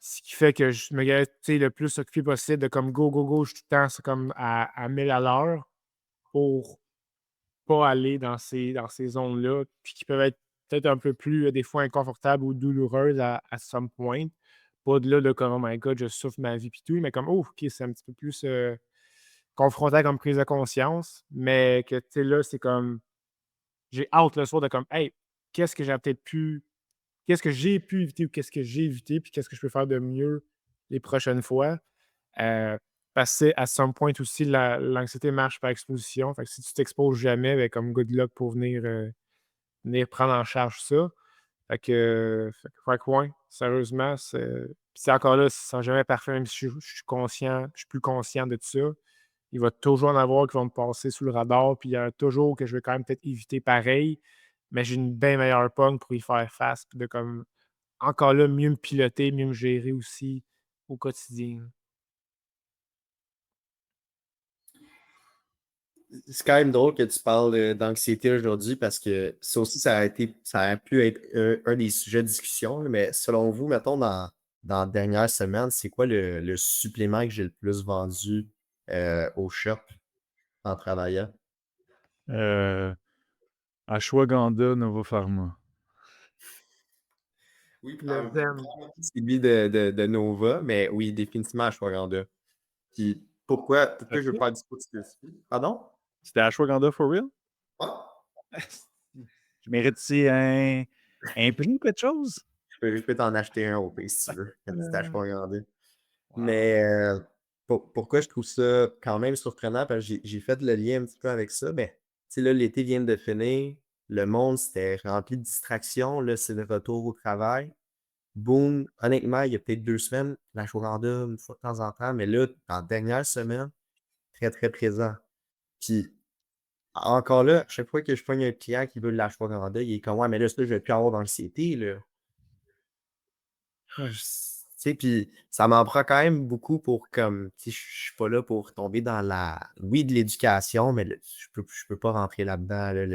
Ce qui fait que je me gardais, tu sais, le plus occupé possible de comme go, go, go, je suis tout le temps c'est comme à 1000 à l'heure. pour pas aller dans ces zones-là, puis qui peuvent être peut-être un peu plus, des fois, inconfortables ou douloureuses à some point. Pas au-delà de comme: «Oh my God, je souffre ma vie puis tout», mais comme: «Oh, OK, c'est un petit peu plus, confrontant comme prise de conscience», mais que, tu sais, là, c'est comme j'ai hâte le soir de comme: «Hey, qu'est-ce que j'ai peut-être pu qu'est-ce que j'ai pu éviter ou qu'est-ce que j'ai évité, puis qu'est-ce que je peux faire de mieux les prochaines fois?» Parce que à some point aussi, l'anxiété marche par exposition. Fait que si tu t'exposes jamais, ben, comme good luck pour venir prendre en charge ça. Fait que ouais, sérieusement, c'est encore là, ça sera jamais parfait, même si je suis plus conscient de tout ça. Il va toujours en avoir qui vont me passer sous le radar, puis il y en a toujours que je vais quand même peut-être éviter pareil, mais j'ai une bien meilleure pogne pour y faire face, puis de comme encore là, mieux me piloter, mieux me gérer aussi au quotidien. C'est quand même drôle que tu parles d'anxiété aujourd'hui parce que ça aussi, ça a pu être un des sujets de discussion, là, mais selon vous, mettons, dans la dernière semaine, c'est quoi le supplément que j'ai le plus vendu au shop en travaillant? Euh, Ashwagandha Nova Pharma. Oui, Le zen. celui de Nova, mais oui, définitivement Ashwagandha. Puis pourquoi je veux OK. faire du spot spécifique? Pardon? C'était Ashwagandha for real? Ouais. Je mérite-tu un prix ou quelque chose? Je peux t'en acheter un au pire si tu veux, quand tu Euh, Ashwagandha. wow. Mais pourquoi je trouve ça quand même surprenant? Parce que j'ai fait le lien un petit peu avec ça. Mais tu sais, là, l'été vient de finir. Le monde, c'était rempli de distractions. Là, c'est le retour au travail. Boom. Honnêtement, il y a peut-être 2 semaines, l'ashwagandha, une fois de temps en temps. Mais là, en dernière semaine, très, très présent. Puis encore là, à chaque fois que je pogne un client qui veut de l'ashwagandha, il est comme ouais, mais là, ça, je vais plus avoir d'anxiété, là. Tu sais, puis ça m'en prend quand même beaucoup pour comme, tu sais, je suis pas là pour tomber dans oui, de l'éducation, mais je peux pas rentrer là-dedans, là,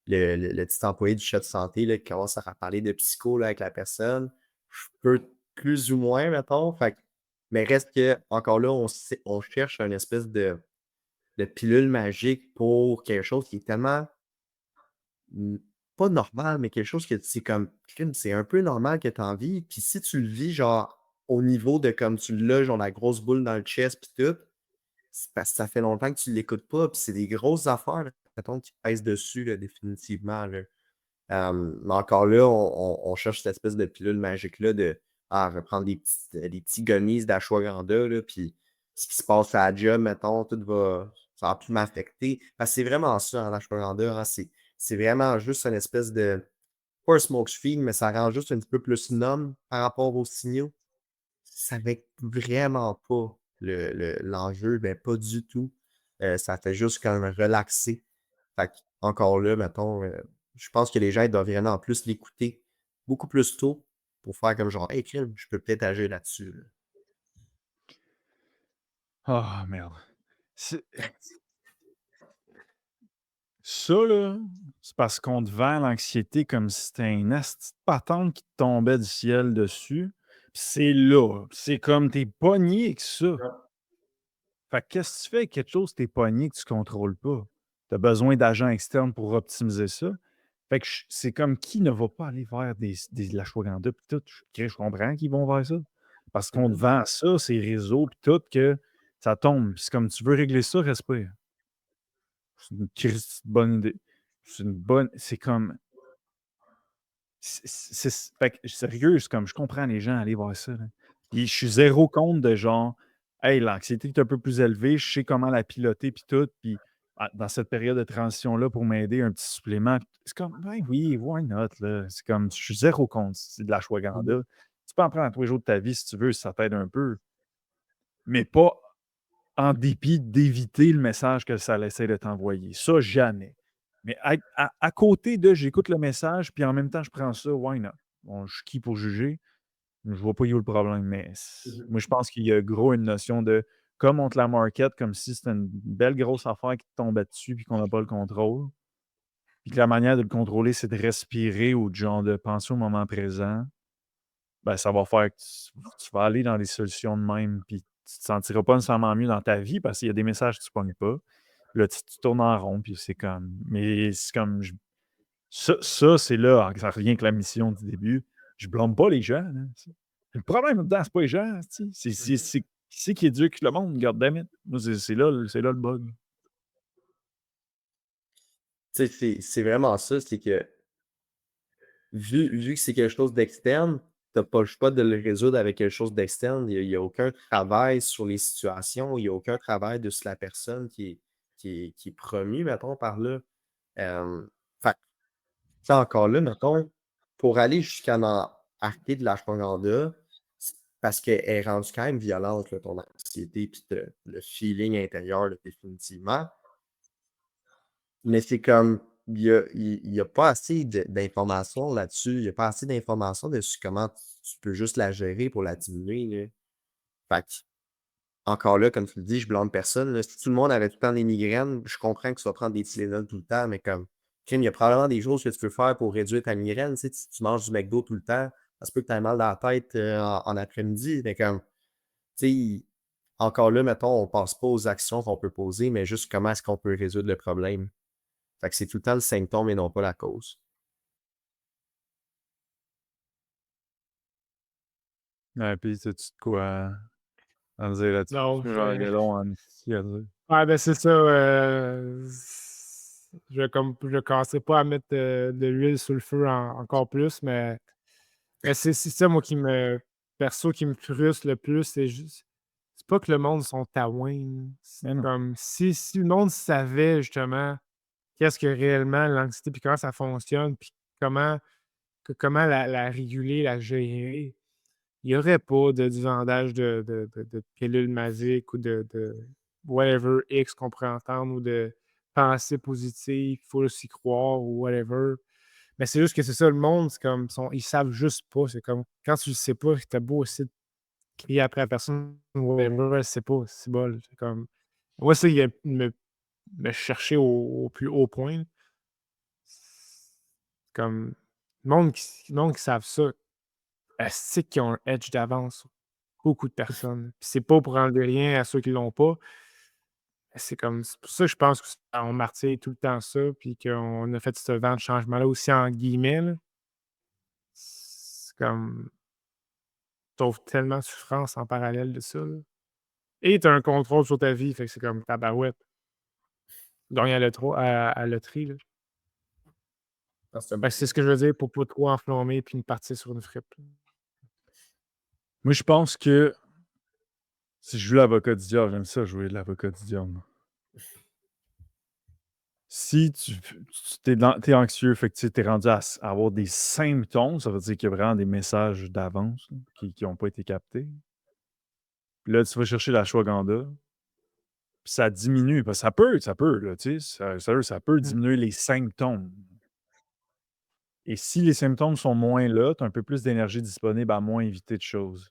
le petit employé du chat de santé, là, qui commence à parler de psycho, là, avec la personne. Je peux plus ou moins, mettons. Mais reste que, encore là, on cherche une espèce de pilule magique pour quelque chose qui est tellement Mmh, pas normal, mais quelque chose que c'est comme, crime, c'est un peu normal que tu en vis. Puis si tu le vis, genre, au niveau de comme tu l'as, genre la grosse boule dans le chest puis tout, c'est parce que ça fait longtemps que tu l'écoutes pas, puis c'est des grosses affaires, là, mettons, qui pèsent dessus, là, définitivement, là. Mais encore là, on cherche cette espèce de pilule magique-là de je vais prendre des petits gummies d'ashwagandha, là, puis ce qui se passe à la job, mettons, ça va plus m'affecter. Parce que c'est vraiment ça, hein, l'ashwagandha, hein, c'est vraiment juste une espèce de pas un smoke screen, mais ça rend juste un petit peu plus numb par rapport aux signaux. Ça fait vraiment pas l'enjeu, ben, pas du tout. Ça fait juste comme relaxer. Fait encore là, mettons, je pense que les gens, ils doivent vraiment plus l'écouter beaucoup plus tôt pour faire comme genre: «Hey crime, je peux peut-être agir là-dessus, là». Ah, merde. C'est- Ça, là, c'est parce qu'on te vend l'anxiété comme si c'était une asti de patente qui te tombait du ciel dessus. Puis c'est là. C'est comme t'es pogné avec ça. Fait que qu'est-ce que tu fais avec quelque chose que t'es pogné que tu contrôles pas? Tu as besoin d'agents externes pour optimiser ça. Fait que c'est comme qui ne va pas aller vers de l'ashwagandha pis tout. Je comprends qu'ils vont vers ça. Parce qu'on te Mmh. vend ça, ces réseaux pis tout, que ça tombe. Puis c'est comme tu veux régler ça, respire. C'est une christie de bonne idée. C'est une bonne. C'est comme. Fait que sérieux, c'est comme je comprends les gens aller voir ça, là. Puis je suis zéro contre de genre, hey, l'anxiété est un peu plus élevée, je sais comment la piloter puis tout, puis dans cette période de transition-là, pour m'aider, un petit supplément. C'est comme, ben oui, why not, là? C'est comme, je suis zéro contre, c'est de la Mmh. l'ashwagandha. Tu peux en prendre à tous les jours de ta vie si tu veux, si ça t'aide un peu, mais pas en dépit d'éviter le message que ça essaie de t'envoyer. Ça, jamais. Mais à côté de j'écoute le message, puis en même temps, je prends ça, why not? Bon, je suis qui pour juger? Je vois pas où est le problème, mais Mmh. moi, je pense qu'il y a gros une notion de comme on te la market, comme si c'était une belle grosse affaire qui te tombait dessus puis qu'on n'a pas le contrôle. Puis que la manière de le contrôler, c'est de respirer ou de genre de penser au moment présent. Ben, ça va faire que tu vas aller dans des solutions de même, puis tu te sentiras pas nécessairement mieux dans ta vie parce qu'il y a des messages que tu pognes pas. Là, tu tournes en rond, puis c'est comme. Mais c'est comme. Ça, c'est là, ça revient avec la mission du début. Je blâme pas les gens. Là, le problème là-dedans, c'est pas les gens. C'est qui c'est qui éduque le monde, goddammit. Moi, c'est là le bug. Tu sais, c'est vraiment ça, c'est que vu que c'est quelque chose d'externe, t'as pas le choix de le résoudre avec quelque chose d'externe. Il y a aucun travail sur les situations, il y a aucun travail de sur la personne qui est promu, mettons, par là. Fait que, tu sais, encore là, mettons, pour aller jusqu'à arrêter de l'ashwagandha, c'est parce qu'elle est rendue quand même violente, là, ton anxiété puis le feeling intérieur, là, définitivement. Mais c'est comme, il y a pas assez d'informations là-dessus. Il n'y a pas assez d'informations dessus comment tu peux juste la gérer pour la diminuer, là. Fait que, encore là, comme tu le dis, je blâme personne, là. Si tout le monde avait tout le temps des migraines, je comprends que tu vas prendre des Tylenol tout le temps, mais comme, crime, il y a probablement des choses que tu peux faire pour réduire ta migraine. Tu sais, si tu manges du McDo tout le temps, ça se peut que tu aies mal dans la tête en après-midi. Mais comme, tu sais, encore là, mettons, on pense pas aux actions qu'on peut poser, mais juste comment est-ce qu'on peut résoudre le problème. Fait que c'est tout le temps le symptôme et non pas la cause. Ouais, puis, t'as-tu de quoi à me dire là-dessus? Non, Genre, il est long en esti à dire. ouais, ben c'est ça. Je commencerai pas à mettre de l'huile sur le feu encore plus, mais c'est ça, moi, perso, qui me frustre le plus, c'est juste. C'est pas que le monde sont taouins. C'est Mais non. comme si le monde savait justement qu'est-ce que réellement l'anxiété, puis comment ça fonctionne, puis comment la réguler, la gérer. Il n'y aurait pas du vendage de pilules magiques ou de whatever X qu'on pourrait entendre ou de pensée positive, il faut s'y croire ou whatever. Mais c'est juste que c'est ça, le monde, c'est comme, ils savent juste pas. C'est comme, quand tu le sais pas, t'as beau aussi de crier après la personne ou whatever, elle sait pas, c'est bol. C'est comme, moi, ça, me chercher au plus haut point. C'est comme, le monde qui savent ça, c'est qu'ils ont un edge d'avance sur beaucoup de personnes. Puis c'est pas pour enlever rien à ceux qui l'ont pas. C'est pour ça que je pense qu'on martyre tout le temps ça, puis qu'on a fait ce vent de changement-là aussi en guillemets. Là. C'est comme, t'offres tellement de souffrance en parallèle de ça. Là. Et tu as un contrôle sur ta vie, fait que c'est comme tabarouette. Gagner à la loterie. Là. Ah, c'est un Fait bon que c'est ce que je veux dire pour pas trop enflammer puis me partir sur une frippe. Là. Moi, je pense que si je joue l'avocat du diable, j'aime ça jouer l'avocat du diable. Si t'es anxieux, fait que tu es rendu à avoir des symptômes, ça veut dire qu'il y a vraiment des messages d'avance là, qui n'ont pas été captés. Puis là, tu vas chercher l'ashwagandha, puis ça diminue. Parce que ça peut, là, tu sais, ça peut Mmh. diminuer les symptômes. Et si les symptômes sont moins là, tu as un peu plus d'énergie disponible à moins éviter de choses.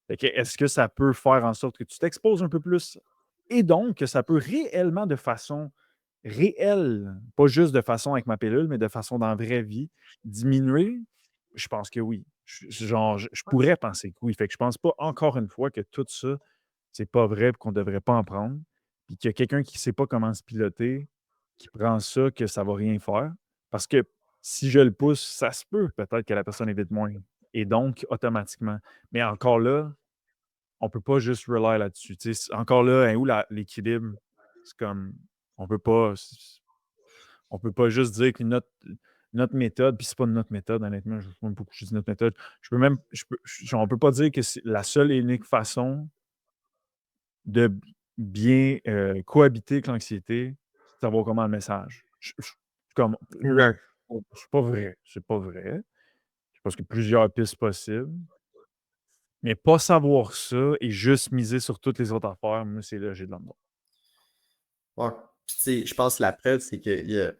Fait que est-ce que ça peut faire en sorte que tu t'exposes un peu plus et donc que ça peut réellement, de façon réelle, pas juste de façon avec ma pilule, mais de façon dans la vraie vie, diminuer? Je pense que oui. Je pourrais penser que oui. Fait que je pense pas, encore une fois, que tout ça, c'est pas vrai et qu'on devrait pas en prendre. Puis qu'il y a quelqu'un qui sait pas comment se piloter, qui prend ça, que ça va rien faire. Parce que si je le pousse, ça se peut peut-être que la personne évite moins. Et donc, automatiquement. Mais encore là, on peut pas juste rely là-dessus. Tu sais, encore là, hein, où l'équilibre? C'est comme, on peut pas, on peut pas juste dire que notre méthode, puis c'est pas notre méthode, honnêtement, je ne sais même pas pourquoi je dis notre méthode. On peut pas dire que c'est la seule et unique façon de bien cohabiter avec l'anxiété, c'est de savoir comment le message. Comme, non, Exact. c'est pas vrai. C'est pas vrai. Je pense qu'il y a plusieurs pistes possibles. Mais pas savoir ça et juste miser sur toutes les autres affaires, moi, c'est là que j'ai de la misère. Ouais. Puis, tu sais, je pense que la preuve, c'est qu'il y a, tu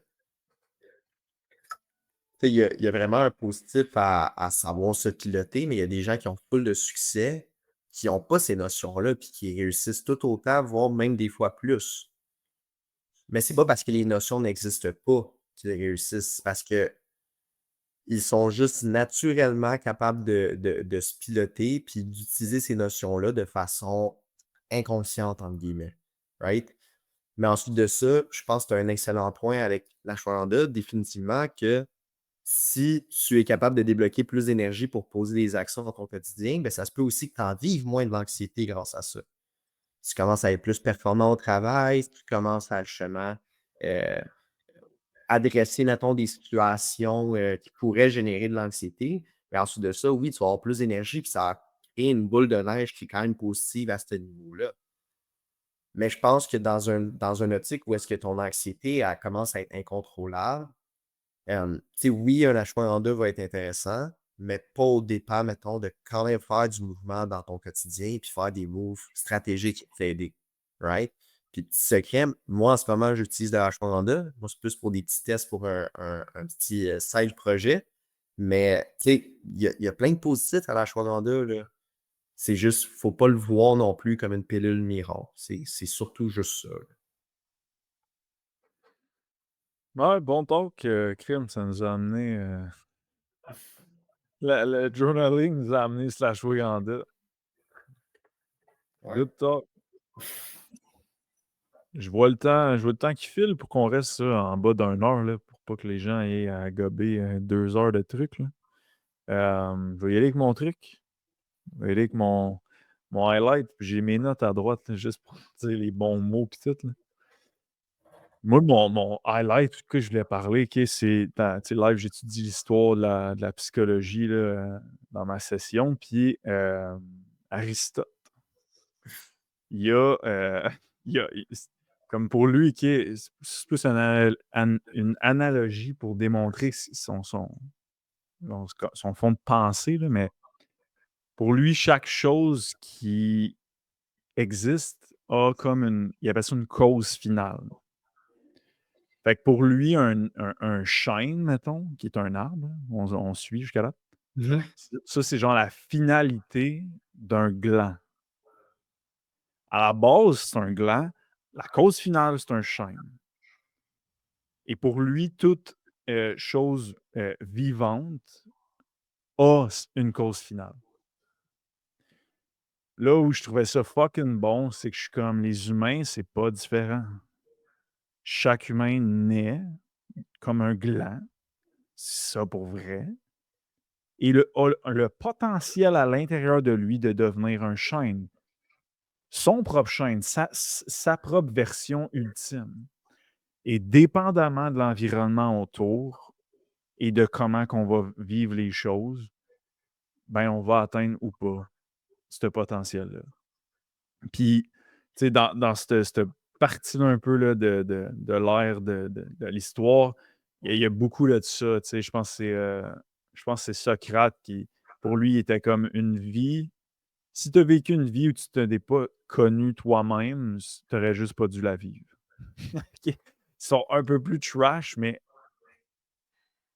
sais, il y a vraiment un positif à savoir se piloter, mais il y a des gens qui ont full de succès, qui n'ont pas ces notions-là, puis qui réussissent tout autant, voire même des fois plus. Mais c'est pas parce que les notions n'existent pas qu'ils réussissent, c'est parce que ils sont juste naturellement capables de se piloter puis d'utiliser ces notions-là de façon inconsciente, entre guillemets. Right? Mais ensuite de ça, je pense que tu as un excellent point avec l'ashwagandha, définitivement, que si tu es capable de débloquer plus d'énergie pour poser des actions dans ton quotidien, ben, ça se peut aussi que tu en vives moins de l'anxiété grâce à ça. Tu commences à être plus performant au travail, tu commences à justement euh, adresser, mettons, des situations qui pourraient générer de l'anxiété. Mais ensuite de ça, oui, tu vas avoir plus d'énergie, puis ça va créer une boule de neige qui est quand même positive à ce niveau-là. Mais je pense que dans une optique où est-ce que ton anxiété elle commence à être incontrôlable, tu sais, oui, un H1N2 va être intéressant, mais pas au départ, mettons, de quand même faire du mouvement dans ton quotidien puis faire des moves stratégiques pour t'aider. Right? Puis, petit secret, moi, en ce moment, j'utilise le H1N2. Moi, c'est plus pour des petits tests pour un petit side projet. Mais, tu sais, il y a plein de positifs à la H1N2, là. C'est juste, faut pas le voir non plus comme une pilule miracle. C'est surtout juste ça, là. Ouais, bon talk, crime, ça nous a amené. Le journaling nous a amené sur l'ashwagandha. Ouais. Good talk. Je vois le temps qui file pour qu'on reste ça, en bas d'1 heure, là, pour pas que les gens aient à gober 2 heures de trucs. Là. Je vais y aller avec mon truc. Je vais y aller avec mon highlight. Puis j'ai mes notes à droite, là, juste pour dire les bons mots et tout. Là. Moi, mon highlight que je voulais parler, ok, c'est live, j'étudie l'histoire de la psychologie là, dans ma session. Puis Aristote, il y a, il y a- il- c'est- comme pour lui, ok, c'est plus une analogie pour démontrer son fond de pensée, là, mais pour lui, chaque chose qui existe a comme il appelle ça une cause finale. Fait que pour lui, un chêne, mettons, qui est un arbre, hein, on suit jusqu'à là. Mhm. Ça, c'est genre la finalité d'un gland. À la base, c'est un gland. La cause finale, c'est un chêne. Et pour lui, toute chose vivante a une cause finale. Là où je trouvais ça fucking bon, c'est que je suis comme les humains, c'est pas différent. Chaque humain naît comme un gland, c'est ça pour vrai, et a le potentiel à l'intérieur de lui de devenir un chêne. Son propre chêne, sa propre version ultime. Et dépendamment de l'environnement autour et de comment qu'on va vivre les choses, ben on va atteindre ou pas ce potentiel-là. Puis, tu sais, dans cette partie-là un peu là, de l'ère de l'histoire, il y a beaucoup là, de ça. Tu sais, je pense que c'est Socrate qui, pour lui, était comme une vie. Si tu as vécu une vie où tu ne t'es pas connu toi-même, tu n'aurais juste pas dû la vivre. Ils sont un peu plus trash, mais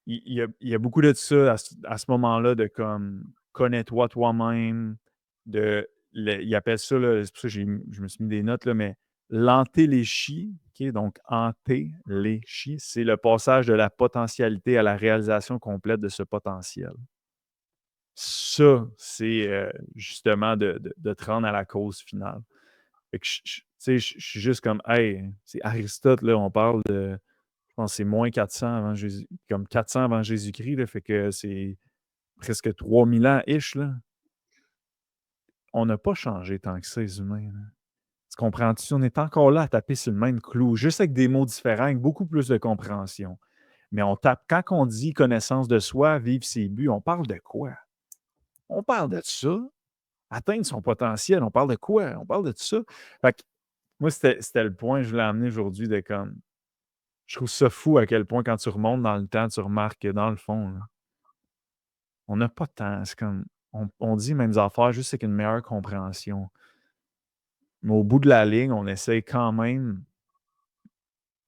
il y a beaucoup de ça à ce moment-là, de comme connais-toi toi-même, il appelle ça, là, c'est pour ça que je me suis mis des notes, là, mais l'antéléchie, ok, donc antéléchie, c'est le passage de la potentialité à la réalisation complète de ce potentiel. Ça, c'est justement de te rendre à la cause finale. Fait que tu sais, je suis juste comme, hey, c'est Aristote, là, on parle de, je pense que c'est moins 400 avant Jésus, comme 400 avant Jésus-Christ, là, fait que c'est presque 3000 ans ish, là. On n'a pas changé tant que ça, les humains, là. Tu comprends-tu? On est encore là à taper sur le même clou, juste avec des mots différents, avec beaucoup plus de compréhension. Mais on tape, quand on dit connaissance de soi, vivre ses buts, on parle de quoi? On parle de ça. Atteindre son potentiel, on parle de quoi? On parle de ça. Fait que moi, c'était le point que je voulais amener aujourd'hui de comme. Je trouve ça fou à quel point quand tu remontes dans le temps, tu remarques que dans le fond, là, on n'a pas de temps. C'est comme. On dit mêmes affaires juste avec une meilleure compréhension. Mais au bout de la ligne, on essaie quand même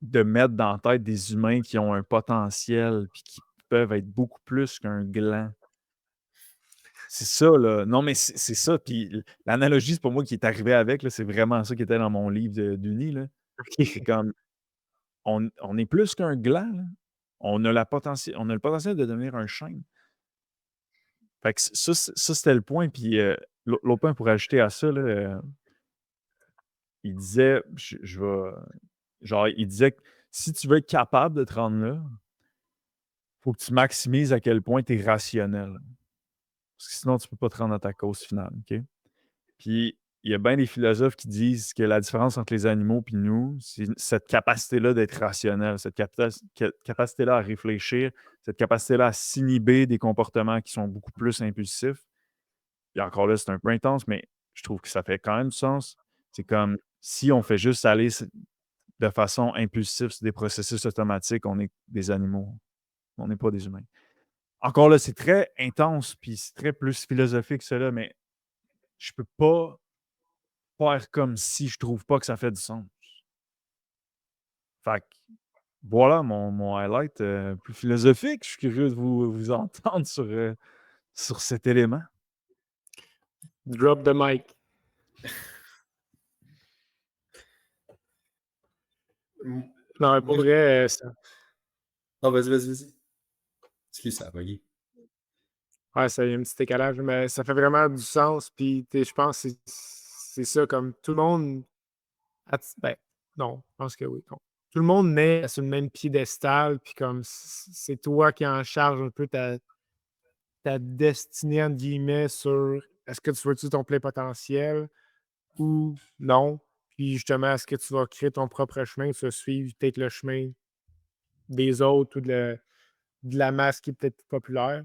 de mettre dans la tête des humains qui ont un potentiel puis qui peuvent être beaucoup plus qu'un gland. C'est ça, là. Non, mais c'est ça. Puis l'analogie, c'est pas moi qui est arrivé avec, là, c'est vraiment ça qui était dans mon livre d'Uni, là. C'est comme, on est plus qu'un gland, là. On a le potentiel de devenir un chêne. Fait que ça, c'était le point. Puis l'autre point pour ajouter à ça, là, il disait, je vais genre, il disait que si tu veux être capable de te rendre là, faut que tu maximises à quel point tu es rationnel. Parce que sinon, tu peux pas te rendre à ta cause finale, OK? Puis, il y a bien des philosophes qui disent que la différence entre les animaux et nous, c'est cette capacité-là d'être rationnel, cette capacité-là à réfléchir, cette capacité-là à s'inhiber des comportements qui sont beaucoup plus impulsifs. Et encore là, c'est un peu intense, mais je trouve que ça fait quand même du sens. C'est comme si on fait juste aller de façon impulsive sur des processus automatiques, on est des animaux. On n'est pas des humains. Encore là, c'est très intense, puis c'est très plus philosophique, cela, mais je peux pas faire comme si je trouve pas que ça fait du sens. Fait que voilà mon highlight plus philosophique. Je suis curieux de vous entendre sur cet élément. Drop the mic. Non, mais pour Moi, vrai, non, vas-y. Excuse, ça a bugué. ouais, ça y a un petit décalage, mais ça fait vraiment du sens. Puis, je pense que c'est ça, comme tout le monde. Ben, non, je pense que oui. Non. Tout le monde naît sur le même piédestal, puis comme c'est toi qui en charge un peu ta destinée, entre guillemets, sur est-ce que tu veux-tu ton plein potentiel ou non. Puis justement, est-ce que tu vas créer ton propre chemin, tu vas suivre peut-être le chemin des autres ou de la masse qui est peut-être plus populaire.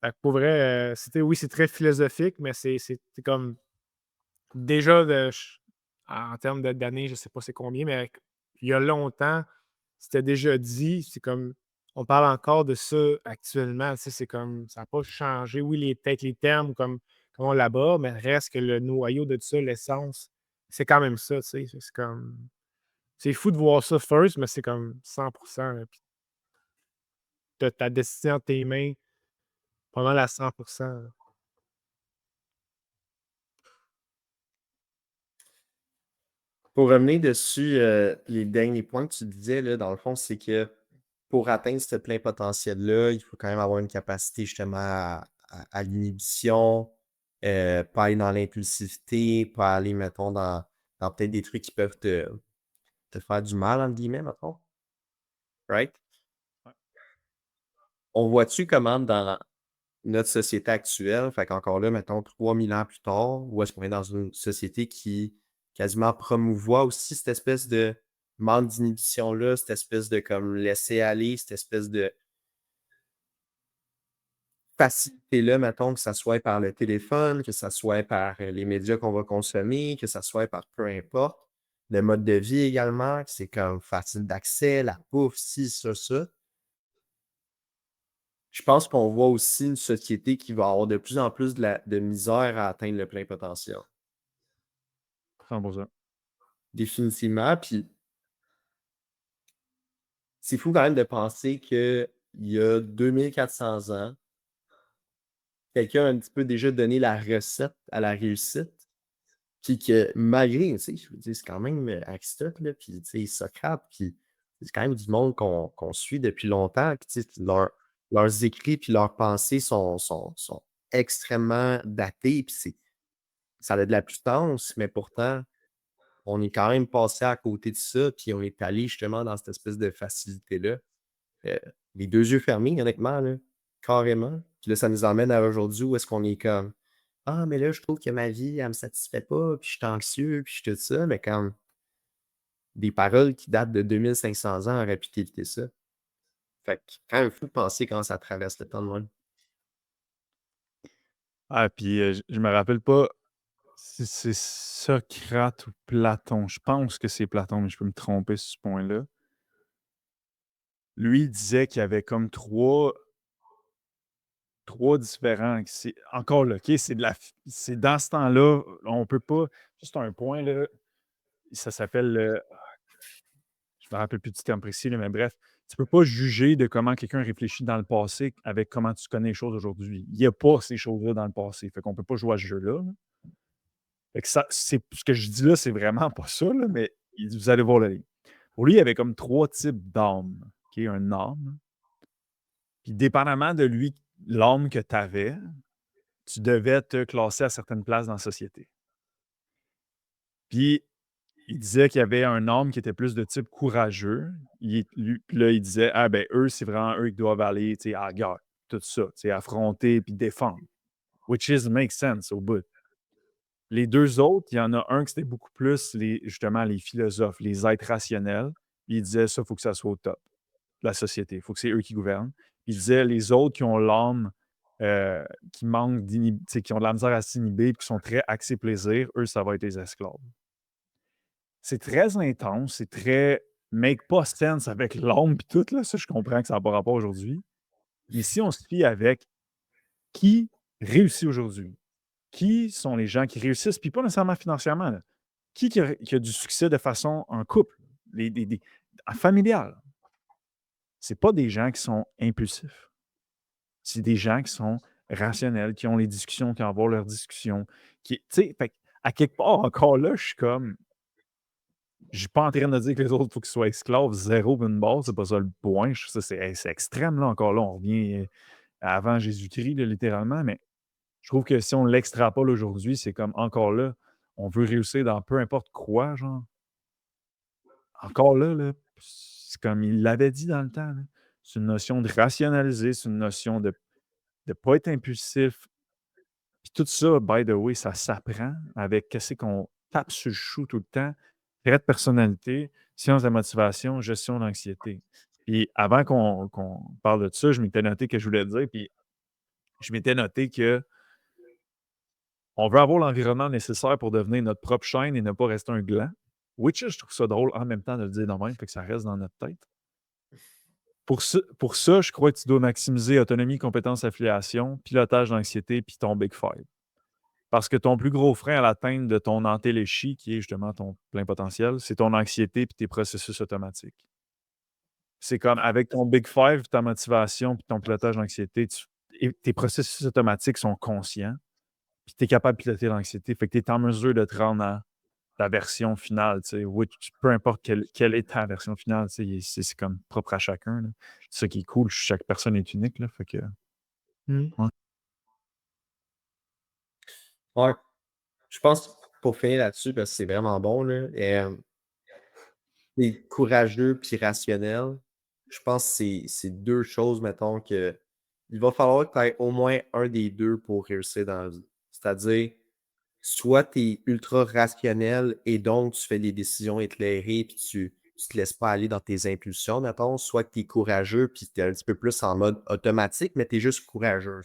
Fait que pour vrai, oui, c'est très philosophique, mais c'est comme déjà en termes d'années, je ne sais pas c'est combien, mais il y a longtemps, c'était déjà dit. C'est comme on parle encore de ça actuellement. Tu sais, c'est comme ça n'a pas changé. Oui, peut-être les termes comme on l'aborde, mais reste que le noyau de tout ça, l'essence, c'est quand même ça. Tu sais. C'est comme. C'est fou de voir ça first, mais c'est comme 100%. Là, puis t'as ta destinée entre tes mains pendant la 100%. Là. Pour revenir dessus, les derniers points que tu disais, là, dans le fond, c'est que pour atteindre ce plein potentiel-là, il faut quand même avoir une capacité justement à l'inhibition, pas aller dans l'impulsivité, pas aller, mettons, dans peut-être des trucs qui peuvent te faire du mal, entre guillemets, mettons. Right? Ouais. On voit-tu comment dans notre société actuelle, fait qu'encore là, mettons, 3000 ans plus tard, où est-ce qu'on est dans une société qui quasiment promouvoit aussi cette espèce de manque d'inhibition-là, cette espèce de comme laisser aller, cette espèce de facilité-là, mettons, que ça soit par le téléphone, que ça soit par les médias qu'on va consommer, que ça soit par peu importe. Le mode de vie également, que c'est comme facile d'accès, la bouffe, ci, ça. Je pense qu'on voit aussi une société qui va avoir de plus en plus de misère à atteindre le plein potentiel. 100%. Définitivement. Puis c'est fou quand même de penser qu'il y a 2400 ans, quelqu'un a un petit peu déjà donné la recette à la réussite. Puis que malgré, tu sais, je veux dire, c'est quand même Aristote, là, puis tu sais, Socrate, puis c'est quand même du monde qu'on suit depuis longtemps. Puis, tu sais, leurs écrits puis leurs pensées sont extrêmement datés, puis ça a de la puissance, mais pourtant, on est quand même passé à côté de ça, puis on est allé justement dans cette espèce de facilité-là. Euh, les deux yeux fermés, honnêtement, là, carrément. Puis là, ça nous emmène à aujourd'hui où est-ce qu'on est comme ah, mais là, je trouve que ma vie, elle me satisfait pas, puis je suis anxieux, puis je suis tout ça, mais comme des paroles qui datent de 2500 ans auraient pu t'éviter ça. Fait que quand même fou de penser quand ça traverse le temps de même. Ah, puis je me rappelle pas si c'est Socrate ou Platon. Je pense que c'est Platon, mais je peux me tromper sur ce point-là. Lui, il disait qu'il y avait comme trois différents. Encore là, OK, c'est dans ce temps-là, on peut pas. Juste un point, là, ça s'appelle je me rappelle plus du terme précis, là, mais bref, tu peux pas juger de comment quelqu'un réfléchit dans le passé avec comment tu connais les choses aujourd'hui. Il y a pas ces choses-là dans le passé. Fait qu'on peut pas jouer à ce jeu-là. Là. Fait que ça, ce que je dis là, c'est vraiment pas ça, là, mais vous allez voir le livre. Pour lui, il y avait comme trois types d'âmes. OK, un âme. Puis dépendamment de lui, l'âme que tu avais, tu devais te classer à certaines places dans la société. Puis il disait qu'il y avait un homme qui était plus de type courageux. Puis là, il disait, ah ben eux, c'est vraiment eux qui doivent aller à la guerre, tout ça, affronter puis défendre. Which is makes sense au bout. Les deux autres, il y en a un qui c'était beaucoup plus justement les philosophes, les êtres rationnels. Puis il disait ça, il faut que ça soit au top de la société. Il faut que c'est eux qui gouvernent. Puis il disait les autres qui ont l'âme, qui manquent qui ont de la misère à s'inhiber, puis qui sont très axés plaisir, eux, ça va être les esclaves. C'est très intense, c'est très make pas sense avec l'âme puis tout, là. Ça, je comprends que ça n'a pas rapport aujourd'hui. Mais si on se fie avec qui réussit aujourd'hui, qui sont les gens qui réussissent, puis pas nécessairement financièrement, là. Qui a du succès de façon en couple, en familial? C'est pas des gens qui sont impulsifs. C'est des gens qui sont rationnels, qui ont les discussions, qui envoient leurs discussions. Tu sais, fait à quelque part, encore là, je suis comme. Je suis pas en train de dire que les autres, il faut qu'ils soient esclaves, zéro puis une base, c'est pas ça le point. Ça, c'est extrême, là, encore là. On revient avant Jésus-Christ, là, littéralement, mais je trouve que si on l'extrapole aujourd'hui, c'est comme encore là, on veut réussir dans peu importe quoi, genre. Encore là, c'est comme il l'avait dit dans le temps, là. C'est une notion de rationaliser, c'est une notion de ne pas être impulsif. Puis tout ça, by the way, ça s'apprend avec qu'est-ce qu'on tape sur le chou tout le temps. Trait de personnalité, sciences de la motivation, gestion de l'anxiété. Puis avant qu'on parle de ça, je m'étais noté que je voulais dire, puis je m'étais noté que on veut avoir l'environnement nécessaire pour devenir notre propre chaîne et ne pas rester un gland. Which je trouve ça drôle en même temps de le dire de même, fait que ça reste dans notre tête. Pour ça, je crois que tu dois maximiser autonomie, compétence, affiliation, pilotage d'anxiété, puis ton Big Five. Parce que ton plus gros frein à l'atteinte de ton antéléchie, qui est justement ton plein potentiel, c'est ton anxiété et tes processus automatiques. C'est comme avec ton Big Five, ta motivation puis ton pilotage d'anxiété, tes processus automatiques sont conscients, puis tu es capable de piloter l'anxiété. Fait que tu es en mesure de te rendre à ta version finale. Peu importe quelle est ta version finale, c'est comme propre à chacun. Là. C'est ça qui est cool. Chaque personne est unique. Là, fait que, ouais. Ouais. Je pense, pour finir là-dessus, parce que c'est vraiment bon, là, les courageux puis rationnel, je pense que c'est deux choses, mettons, que il va falloir que tu aies au moins un des deux pour réussir dans la vie. C'est-à-dire, soit tu es ultra rationnel et donc tu fais des décisions éclairées puis tu te laisses pas aller dans tes impulsions, mettons, soit que tu es courageux puis tu es un petit peu plus en mode automatique, mais tu es juste courageux.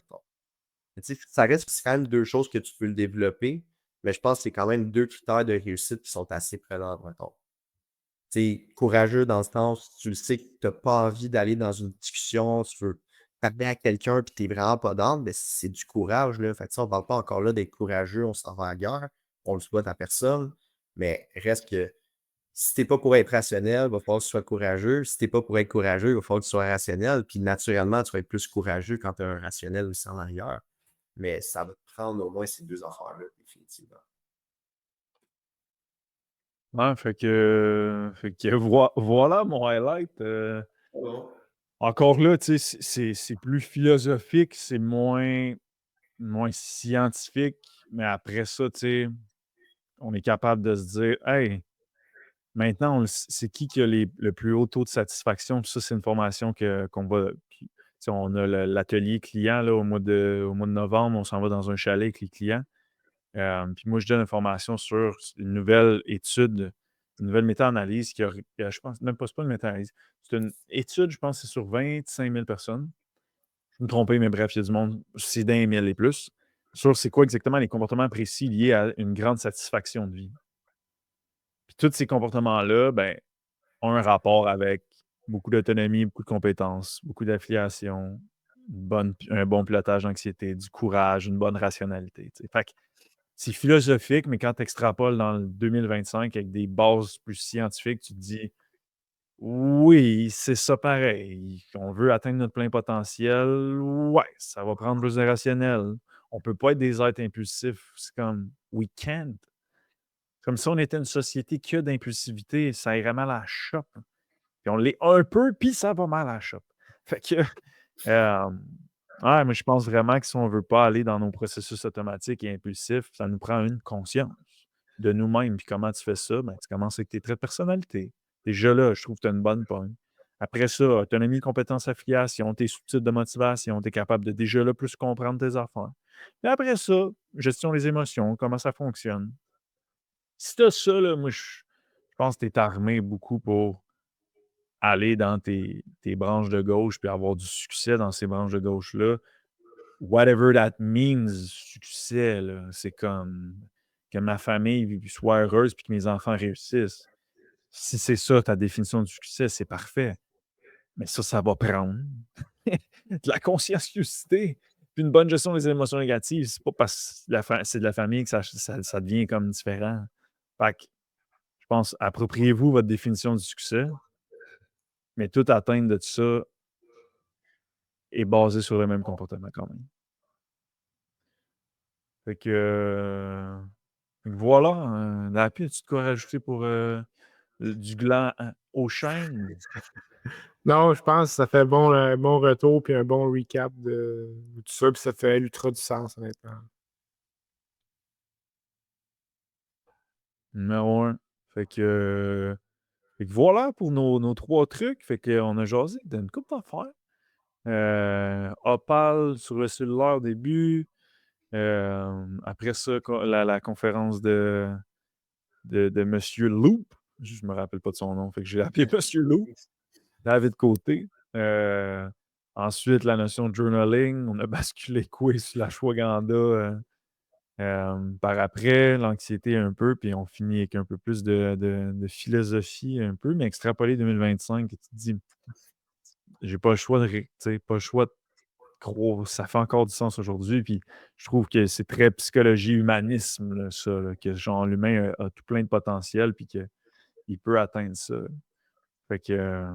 Mais tu sais, ça reste que c'est quand même deux choses que tu peux le développer, mais je pense que c'est quand même deux critères de réussite qui sont assez prenants, mettons. Tu sais, courageux dans le sens, tu sais que tu n'as pas envie d'aller dans une discussion, tu veux parler à quelqu'un puis tu n'es vraiment pas down, mais c'est du courage, là. Fait que ça, on ne parle pas encore là d'être courageux, on s'en va à la guerre, on le souhaite à personne, mais reste que si t'es pas pour être rationnel, il va falloir que tu sois courageux. Si t'es pas pour être courageux, il va falloir que tu sois rationnel. Puis naturellement, tu vas être plus courageux quand tu as un rationnel aussi en arrière. Mais ça va te prendre au moins ces deux affaires-là, définitivement. Ouais, fait que voilà mon highlight. Encore là, tu sais, c'est plus philosophique, c'est moins scientifique, mais après ça, tu sais, on est capable de se dire, hey, maintenant, c'est qui a le plus haut taux de satisfaction? Puis ça, c'est une formation qu'on va. Tu sais, on a l'atelier client là, au mois de novembre, on s'en va dans un chalet avec les clients. Puis moi, je donne une formation sur une nouvelle étude, une nouvelle méta-analyse je pense, même pas, c'est pas une méta-analyse. C'est une étude, je pense, c'est sur 25 000 personnes. Je me trompais, mais bref, il y a du monde, c'est d'un 1000 et plus, sur c'est quoi exactement les comportements précis liés à une grande satisfaction de vie. Puis tous ces comportements-là, ben, ont un rapport avec beaucoup d'autonomie, beaucoup de compétences, beaucoup d'affiliation, un bon pilotage d'anxiété, du courage, une bonne rationalité. Fait que c'est philosophique, mais quand tu extrapoles dans le 2025 avec des bases plus scientifiques, tu te dis oui, c'est ça pareil. On veut atteindre notre plein potentiel. Ouais, ça va prendre plus de rationnel. On peut pas être des êtres impulsifs. C'est comme we can't. Comme si on était une société qui a d'impulsivité, ça irait mal à la shop. Puis on l'est un peu, puis ça va mal à la shop. Fait que, ouais, mais je pense vraiment que si on veut pas aller dans nos processus automatiques et impulsifs, ça nous prend une conscience. de nous-mêmes. Puis comment tu fais ça? Ben, tu commences avec tes traits de personnalité. Déjà là, je trouve que tu as une bonne pointe. Après ça, autonomie, compétence, affiliation, tes sous-titres de motivation, tu es capable de déjà là plus comprendre tes affaires. Et après ça, gestion des émotions, comment ça fonctionne. Si tu as ça, là, moi, je pense que tu es armé beaucoup pour aller dans tes branches de gauche puis avoir du succès dans ces branches de gauche-là. Whatever that means, succès, là, c'est comme que ma famille soit heureuse puis que mes enfants réussissent. Si c'est ça ta définition du succès, c'est parfait. Mais ça va prendre de la conscienciosité puis une bonne gestion des émotions négatives. C'est pas parce que c'est de la famille que ça devient comme différent. Fait que je pense, appropriez-vous votre définition du succès, mais toute atteinte de tout ça est basée sur le même comportement quand même. Fait que voilà, Lapi, as-tu de quoi rajouter pour du gland aux chaînes? Non, je pense que ça fait un bon retour puis un bon recap de tout ça, puis ça fait ultra du sens, honnêtement. Numéro 1. Fait que voilà pour nos 3 trucs. Fait qu'on a jasé d'une couple d'affaires. Opal sur le cellulaire au début. Après ça, la conférence de Monsieur Loop. Je me rappelle pas de son nom. Fait que j'ai appelé Monsieur Loop. David Côté. Ensuite, la notion de journaling. On a basculé quiz sur l'ashwagandha par après, l'anxiété un peu, puis on finit avec un peu plus de philosophie un peu, mais extrapolé 2025, tu te dis, j'ai pas le choix pas le choix de croire, ça fait encore du sens aujourd'hui, puis je trouve que c'est très psychologie, humanisme, là, ça, là, que genre l'humain a tout plein de potentiel, puis qu'il peut atteindre ça. Fait que,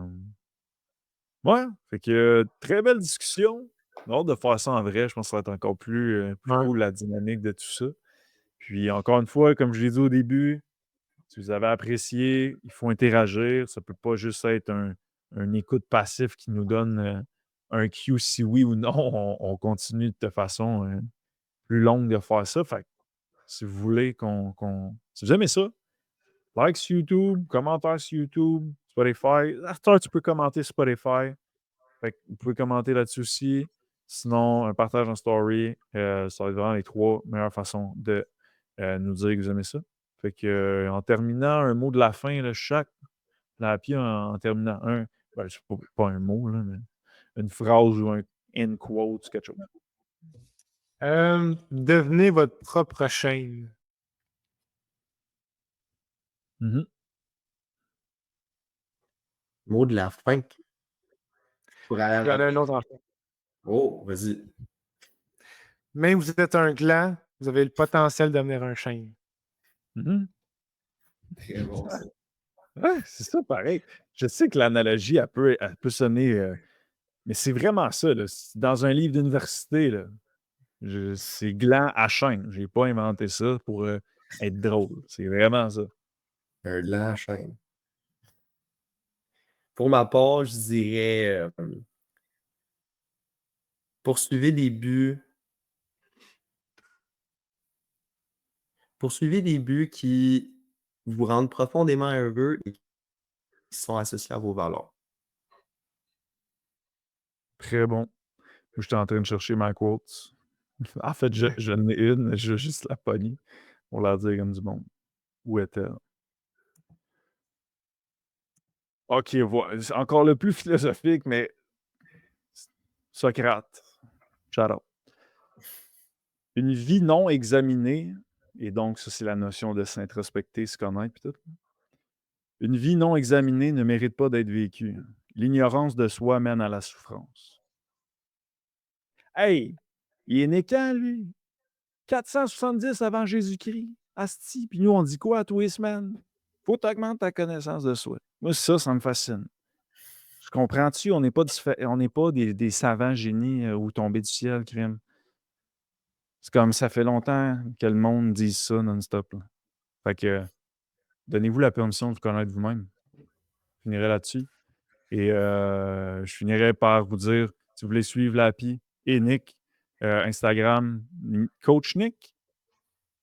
ouais, fait que très belle discussion. J'ai hâte de faire ça en vrai, je pense que ça va être encore plus Ouais. cool la dynamique de tout ça. Puis encore une fois, comme je l'ai dit au début, si vous avez apprécié, il faut interagir. Ça ne peut pas juste être un écoute passif qui nous donne un cue si oui ou non. On continue de façon plus longue de faire ça. Fait que si vous voulez si vous aimez ça, like sur YouTube, commentaire sur YouTube, Spotify. After, tu peux commenter sur Spotify. Fait que vous pouvez commenter là-dessus aussi. Sinon, un partage en story. Ça va être vraiment les 3 meilleures façons de nous dire que vous aimez ça. Fait que, en terminant, un mot de la fin, là, chaque Lapi en terminant ben, c'est pas un mot, là, mais une phrase ou un end quote, quelque chose. Devenez votre propre chaîne. Mhm. Mot de la fin. Pour aller J'en ai un autre en fait. Oh, vas-y. Même si vous êtes un gland, vous avez le potentiel de devenir un chêne. Mhm. Très bon, ça. Ouais, c'est ça, pareil. Je sais que l'analogie, elle peut sonner, mais c'est vraiment ça. Là. Dans un livre d'université, là, c'est gland à chaîne. J'ai pas inventé ça pour être drôle. C'est vraiment ça. Un lent chaîne. Pour ma part, je dirais poursuivez des buts. Poursuivez des buts qui vous rendent profondément heureux et qui sont associés à vos valeurs. Très bon. Moi, j'étais en train de chercher ma quote. En fait, je n'ai une, mais je vais juste la pogner pour la dire comme du monde. Où est-elle? OK, voilà. C'est encore le plus philosophique, mais Socrate. Shout out. Une vie non examinée, et donc ça, c'est la notion de s'introspecter, se connaître, puis tout. Une vie non examinée ne mérite pas d'être vécue. L'ignorance de soi mène à la souffrance. Hey! Il est né quand, lui? 470 avant Jésus-Christ. Asti. Puis nous, on dit quoi à tous les semaines? Faut augmenter ta connaissance de soi. Moi, ça me fascine. Je comprends-tu? On n'est pas des savants génies ou tombés du ciel, crime. C'est comme ça fait longtemps que le monde dit ça non-stop. Là. Fait que donnez-vous la permission de vous connaître vous-même. Je finirai là-dessus. Et je finirai par vous dire, si vous voulez suivre l'API et Nick, Instagram, Coach Nick.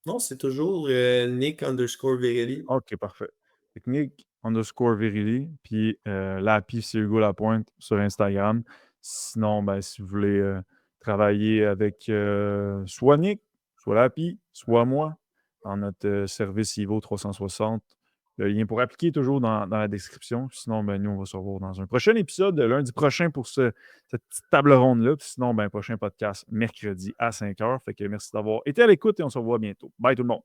Non, c'est toujours Nick_Verelli. OK, parfait. Technique_Verili, puis Lapi, c'est Hugo Lapointe sur Instagram. Sinon, ben, si vous voulez travailler avec soit Nick, soit Lapi, soit moi, dans notre service IVO 360, le lien pour appliquer est toujours dans la description. Sinon, ben, nous, on va se revoir dans un prochain épisode, lundi prochain pour cette petite table ronde-là. Puis sinon, ben, prochain podcast mercredi à 5h. Fait que merci d'avoir été à l'écoute et on se revoit bientôt. Bye tout le monde.